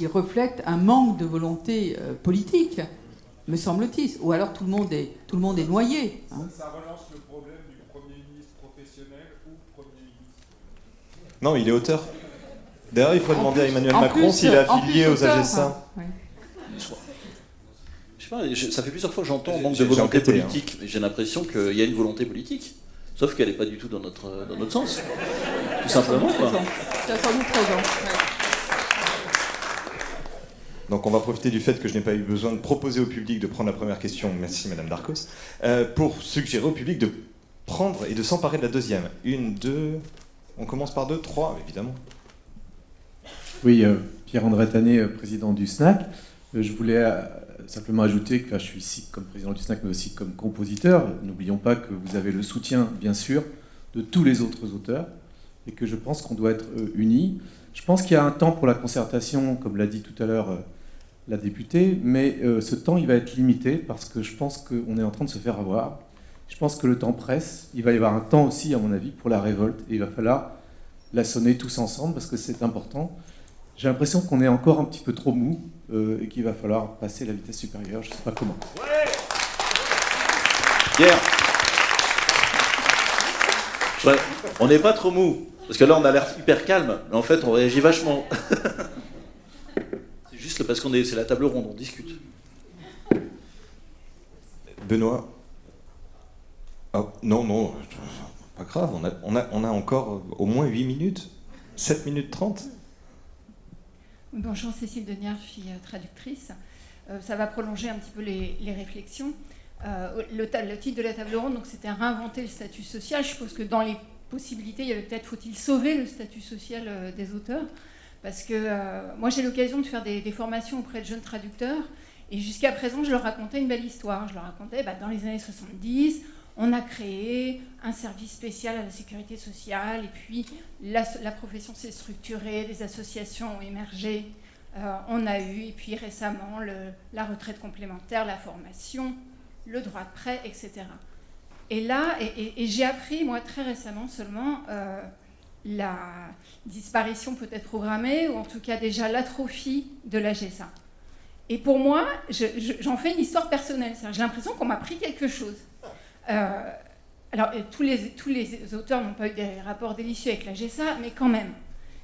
reflète un manque de volonté politique, me semble-t-il. Ou alors tout le monde est noyé. Hein. Ça relance le problème du Premier ministre professionnel ou Premier ministre. Non, il est auteur. D'ailleurs, il faut demander à Emmanuel Macron s'il est affilié aux AGSA. Oui. Je sais pas, ça fait plusieurs fois que j'entends manque de volonté politique, mais j'ai l'impression qu'il y a une volonté politique, sauf qu'elle n'est pas du tout dans notre sens. Tout simplement, quoi. Ça sans doute raison. Donc on va profiter du fait que je n'ai pas eu besoin de proposer au public de prendre la première question, merci Madame Darcos, pour suggérer au public de prendre et de s'emparer de la deuxième. 1, 2, on commence par 2, 3, évidemment. Oui, Pierre-André Tanet, président du SNAC. Je voulais simplement ajouter que je suis ici comme président du SNAC, mais aussi comme compositeur. N'oublions pas que vous avez le soutien, bien sûr, de tous les autres auteurs, et que je pense qu'on doit être unis. Je pense qu'il y a un temps pour la concertation, comme l'a dit tout à l'heure la députée, mais ce temps, il va être limité, parce que je pense qu'on est en train de se faire avoir. Je pense que le temps presse. Il va y avoir un temps aussi, à mon avis, pour la révolte, et il va falloir la sonner tous ensemble, parce que c'est important. J'ai l'impression qu'on est encore un petit peu trop mou et qu'il va falloir passer à la vitesse supérieure. Je ne sais pas comment. Pierre, ouais, on n'est pas trop mou. Parce que là, on a l'air hyper calme. Mais en fait, on réagit vachement. C'est juste parce c'est la table ronde, on discute. Benoît. Oh, non, pas grave. On a encore au moins 8 minutes. 7 minutes 30. Bonjour, Cécile Deniard, je suis traductrice. Ça va prolonger un petit peu les réflexions. Le titre de la table ronde, c'était réinventer le statut social. Je suppose que dans les possibilités, il y avait peut-être faut-il sauver le statut social des auteurs. Parce que moi, j'ai l'occasion de faire des formations auprès de jeunes traducteurs. Et jusqu'à présent, je leur racontais une belle histoire. Je leur racontais, dans les années 70, on a créé un service spécial à la sécurité sociale, et puis la profession s'est structurée, des associations ont émergé, on a eu, et puis récemment, la retraite complémentaire, la formation, le droit de prêt, etc. Et là, et j'ai appris, moi, très récemment seulement, la disparition peut-être programmée, ou en tout cas déjà l'atrophie de la GSA. Et pour moi, j'en fais une histoire personnelle. J'ai l'impression qu'on m'a pris quelque chose. Alors, tous les auteurs n'ont pas eu des rapports délicieux avec la GSA, mais quand même,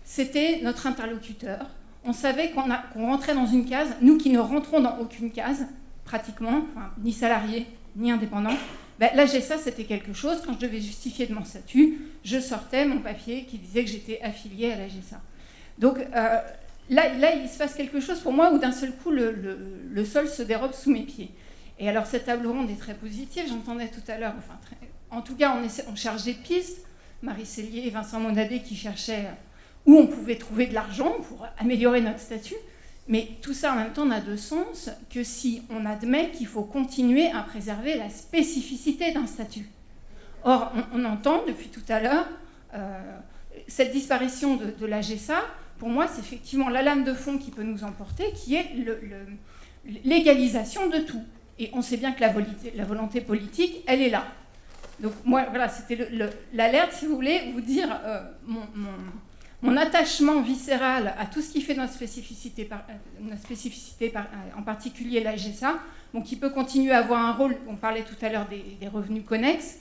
c'était notre interlocuteur. On savait qu'on rentrait dans une case, nous qui ne rentrons dans aucune case, pratiquement, ni salariés, ni indépendants. La GSA, c'était quelque chose. Quand je devais justifier de mon statut, je sortais mon papier qui disait que j'étais affiliée à la GSA. Donc, là, il se passe quelque chose pour moi où d'un seul coup, le sol se dérobe sous mes pieds. Et alors, cette table ronde est très positive, j'entendais tout à l'heure, en tout cas, on cherche des pistes. Marie Sellier et Vincent Monadet qui cherchaient où on pouvait trouver de l'argent pour améliorer notre statut. Mais tout ça, en même temps, n'a de sens que si on admet qu'il faut continuer à préserver la spécificité d'un statut. Or, on entend depuis tout à l'heure cette disparition de la GSA. pour moi, c'est effectivement la lame de fond qui peut nous emporter, qui est l'égalisation de tout. Et on sait bien que la volonté politique, elle est là. Donc moi, voilà, c'était l'alerte, si vous voulez, vous dire mon attachement viscéral à tout ce qui fait notre spécificité, en particulier la GSA, donc qui peut continuer à avoir un rôle. On parlait tout à l'heure des revenus connexes.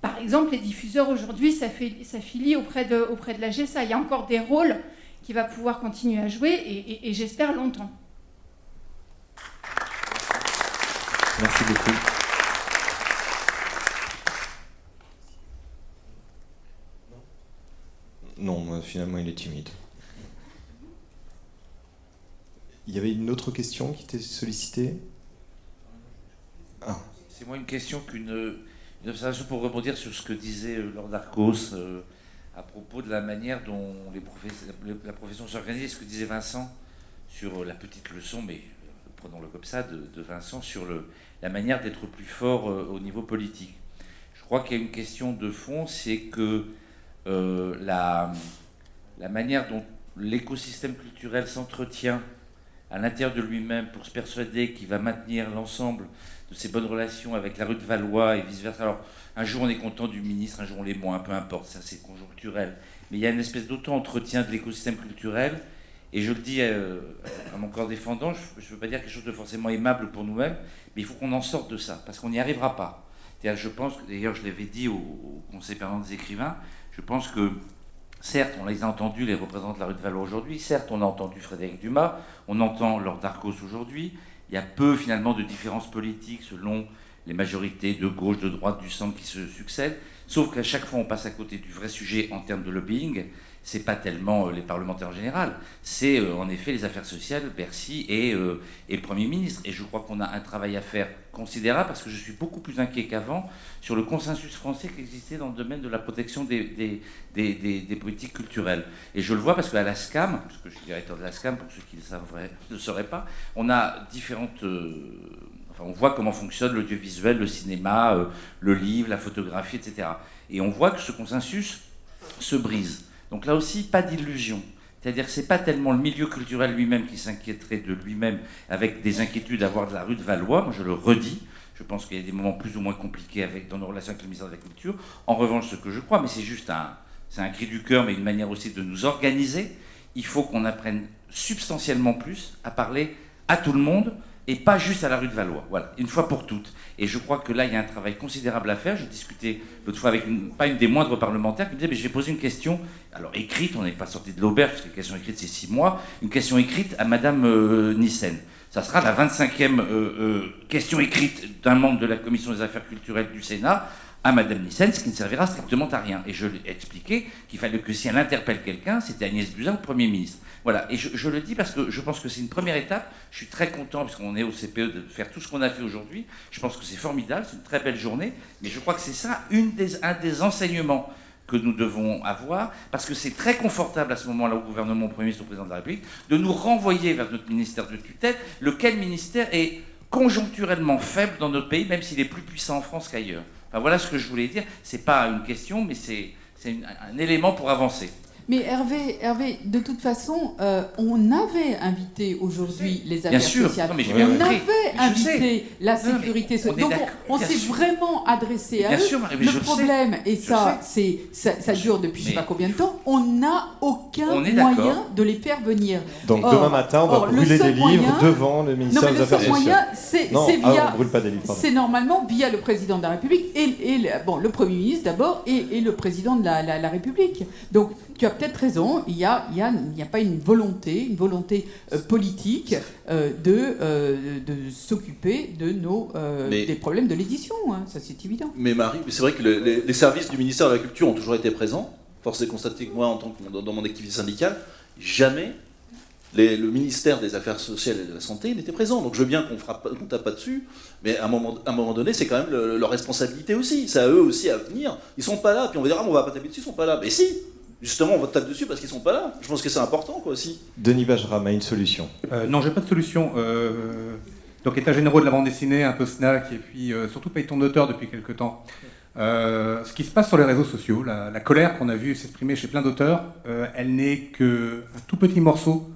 Par exemple, les diffuseurs aujourd'hui s'affilient auprès de la GSA. Il y a encore des rôles qu'il va pouvoir continuer à jouer et j'espère longtemps. Merci beaucoup. Non, finalement, il est timide. Il y avait une autre question qui était sollicitée. Ah. C'est moins une question qu'une observation pour rebondir sur ce que disait Lord Arcos à propos de la manière dont la profession s'organise, ce que disait Vincent sur la petite leçon, mais prenons-le comme ça, de Vincent, sur la manière d'être plus fort au niveau politique. Je crois qu'il y a une question de fond, c'est que la manière dont l'écosystème culturel s'entretient à l'intérieur de lui-même pour se persuader qu'il va maintenir l'ensemble de ses bonnes relations avec la rue de Valois et vice-versa. Alors, un jour on est content du ministre, un jour on l'est moins, peu importe, ça c'est conjoncturel. Mais il y a une espèce d'auto-entretien de l'écosystème culturel, et je le dis à mon corps défendant, je ne veux pas dire quelque chose de forcément aimable pour nous-mêmes, mais il faut qu'on en sorte de ça, parce qu'on n'y arrivera pas. C'est-à-dire, je pense, d'ailleurs je l'avais dit au Conseil permanent des écrivains, je pense que, certes, on les a entendus, les représentants de la rue de Valois aujourd'hui, certes, on a entendu Frédéric Dumas, on entend Lord Arcos aujourd'hui, il y a peu finalement de différences politiques selon les majorités de gauche, de droite, du centre qui se succèdent, sauf qu'à chaque fois on passe à côté du vrai sujet en termes de lobbying. C'est pas tellement les parlementaires en général, c'est en effet les affaires sociales, Bercy et le Premier ministre. Et je crois qu'on a un travail à faire considérable, parce que je suis beaucoup plus inquiet qu'avant sur le consensus français qui existait dans le domaine de la protection des politiques culturelles. Et je le vois parce qu'à la SCAM, parce que je suis directeur de la SCAM, pour ceux qui ne le sauraient pas, on a différentes... on voit comment fonctionne l'audiovisuel, le cinéma, le livre, la photographie, etc. Et on voit que ce consensus se brise. Donc là aussi, pas d'illusion. C'est-à-dire que ce n'est pas tellement le milieu culturel lui-même qui s'inquiéterait de lui-même avec des inquiétudes à voir de la rue de Valois. Moi, je le redis. Je pense qu'il y a des moments plus ou moins compliqués dans nos relations avec le ministère de la Culture. En revanche, ce que je crois, mais c'est juste un cri du cœur, mais une manière aussi de nous organiser, il faut qu'on apprenne substantiellement plus à parler à tout le monde et pas juste à la rue de Valois. Voilà, une fois pour toutes. Et je crois que là, il y a un travail considérable à faire. Je discutais l'autre fois avec pas une des moindres parlementaires qui me disait, mais je vais poser une question, alors écrite, on n'est pas sorti de l'auberge, parce que la question écrite, c'est 6 mois, une question écrite à Madame Nyssen. Ça sera la 25e question écrite d'un membre de la Commission des affaires culturelles du Sénat à Madame Nyssen, ce qui ne servira strictement à rien. Et je lui ai expliqué qu'il fallait que si elle interpelle quelqu'un, c'était Agnès Buzyn, le Premier ministre. Voilà, et je le dis parce que je pense que c'est une première étape. Je suis très content, puisqu'on est au CPE, de faire tout ce qu'on a fait aujourd'hui. Je pense que c'est formidable, c'est une très belle journée, mais je crois que c'est ça un des enseignements que nous devons avoir, parce que c'est très confortable à ce moment-là au gouvernement, au Premier ministre, au Président de la République, de nous renvoyer vers notre ministère de tutelle, lequel ministère est conjoncturellement faible dans notre pays, même s'il est plus puissant en France qu'ailleurs. Enfin, voilà ce que je voulais dire. C'est pas une question, mais c'est un élément pour avancer. Mais Hervé, de toute façon, on avait invité aujourd'hui les affaires sociales. Non, mais on avait invité la sécurité sociale. Donc on s'est vraiment adressé à eux. Le problème, et ça dure depuis je ne sais pas combien de temps, on n'a aucun moyen de les faire venir. Donc demain matin, on va brûler des livres devant le ministère des Affaires sociales. C'est normalement via le président de la République et le Premier ministre d'abord et le président de la République. Donc tu as peut-être raison, il n'y a pas une volonté politique de s'occuper de des problèmes de l'édition, hein, ça c'est évident. Mais Marie, c'est vrai que les services du ministère de la Culture ont toujours été présents. Force est de constater que moi, dans mon activité syndicale, jamais le ministère des Affaires sociales et de la Santé n'était présent. Donc je veux bien qu'on tape pas dessus, mais à un moment donné, c'est quand même leur responsabilité aussi. C'est à eux aussi à venir. Ils sont pas là, puis on va dire, on va pas taper dessus, ils sont pas là. Mais si, justement, on va taper dessus parce qu'ils sont pas là. Je pense que c'est important, quoi, aussi. Denis Bajram a une solution. Non, j'ai pas de solution. Donc, état généraux de la bande dessinée, un peu snack, et puis surtout Payton d'auteur depuis quelques temps. Ce qui se passe sur les réseaux sociaux, la colère qu'on a vue s'exprimer chez plein d'auteurs, elle n'est qu'un tout petit morceau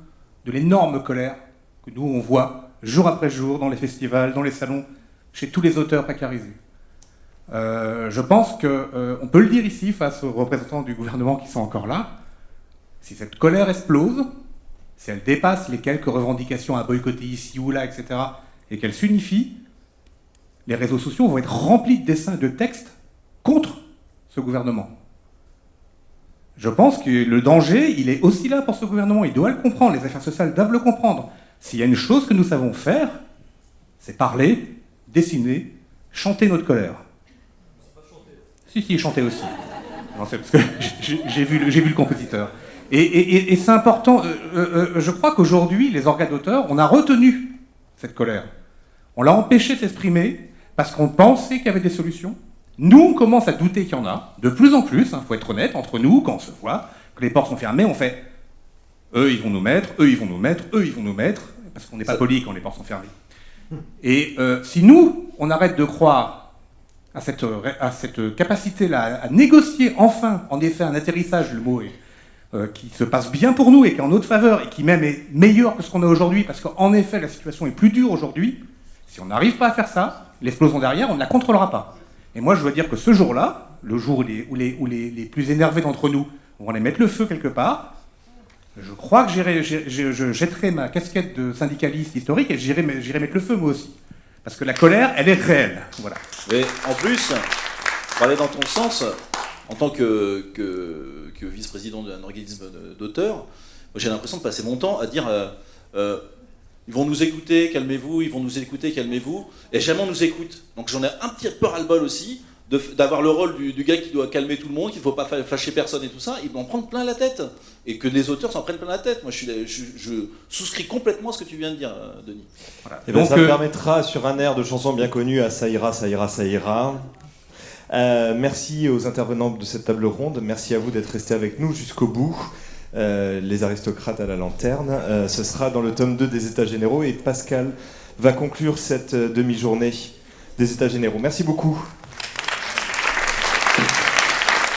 de l'énorme colère que nous, on voit jour après jour dans les festivals, dans les salons, chez tous les auteurs précarisés. Je pense qu'on peut le dire ici face aux représentants du gouvernement qui sont encore là. Si cette colère explose, si elle dépasse les quelques revendications à boycotter ici ou là, etc., et qu'elle s'unifie, les réseaux sociaux vont être remplis de dessins, de textes contre ce gouvernement. Je pense que le danger, il est aussi là pour ce gouvernement. Il doit le comprendre, les affaires sociales doivent le comprendre. S'il y a une chose que nous savons faire, c'est parler, dessiner, chanter notre colère. Si, chanter aussi. Non, c'est parce que j'ai vu le compositeur. Et c'est important, je crois qu'aujourd'hui, les organes d'auteurs, on a retenu cette colère. On l'a empêché de s'exprimer parce qu'on pensait qu'il y avait des solutions. Nous, on commence à douter qu'il y en a, de plus en plus, faut être honnête, entre nous, quand on se voit, que les portes sont fermées, on fait « eux, ils vont nous mettre, eux, ils vont nous mettre, eux, ils vont nous mettre », parce qu'on n'est pas poli quand les portes sont fermées. Et si nous, on arrête de croire à cette capacité-là, à négocier enfin, en effet, un atterrissage, le mot est, qui se passe bien pour nous et qui est en notre faveur et qui même est meilleur que ce qu'on a aujourd'hui, parce qu'en effet, la situation est plus dure aujourd'hui. Si on n'arrive pas à faire ça, l'explosion derrière, on ne la contrôlera pas. Et moi, je veux dire que ce jour-là, le jour où les plus énervés d'entre nous vont aller mettre le feu quelque part, je crois que je jetterai ma casquette de syndicaliste historique et j'irai mettre le feu moi aussi. Parce que la colère, elle est réelle. Voilà. Mais en plus, pour aller dans ton sens, en tant que vice-président d'un organisme d'auteurs, j'ai l'impression de passer mon temps à dire ils vont nous écouter, calmez-vous, ils vont nous écouter, calmez-vous, et jamais on nous écoute. Donc j'en ai un petit peu ras-le-bol aussi d'avoir le rôle du gars qui doit calmer tout le monde, qu'il ne faut pas fâcher personne et tout ça, ils vont en prendre plein la tête, et que les auteurs s'en prennent plein la tête. Moi je souscris complètement à ce que tu viens de dire, Denis. Voilà. Et donc, ça permettra, sur un air de chanson bien connue, à Ça ira, ça ira, ça ira. Merci aux intervenants de cette table ronde, merci à vous d'être restés avec nous jusqu'au bout. Les aristocrates à la lanterne, ce sera dans le tome 2 des États généraux et Pascal va conclure cette demi-journée des États généraux. Merci beaucoup.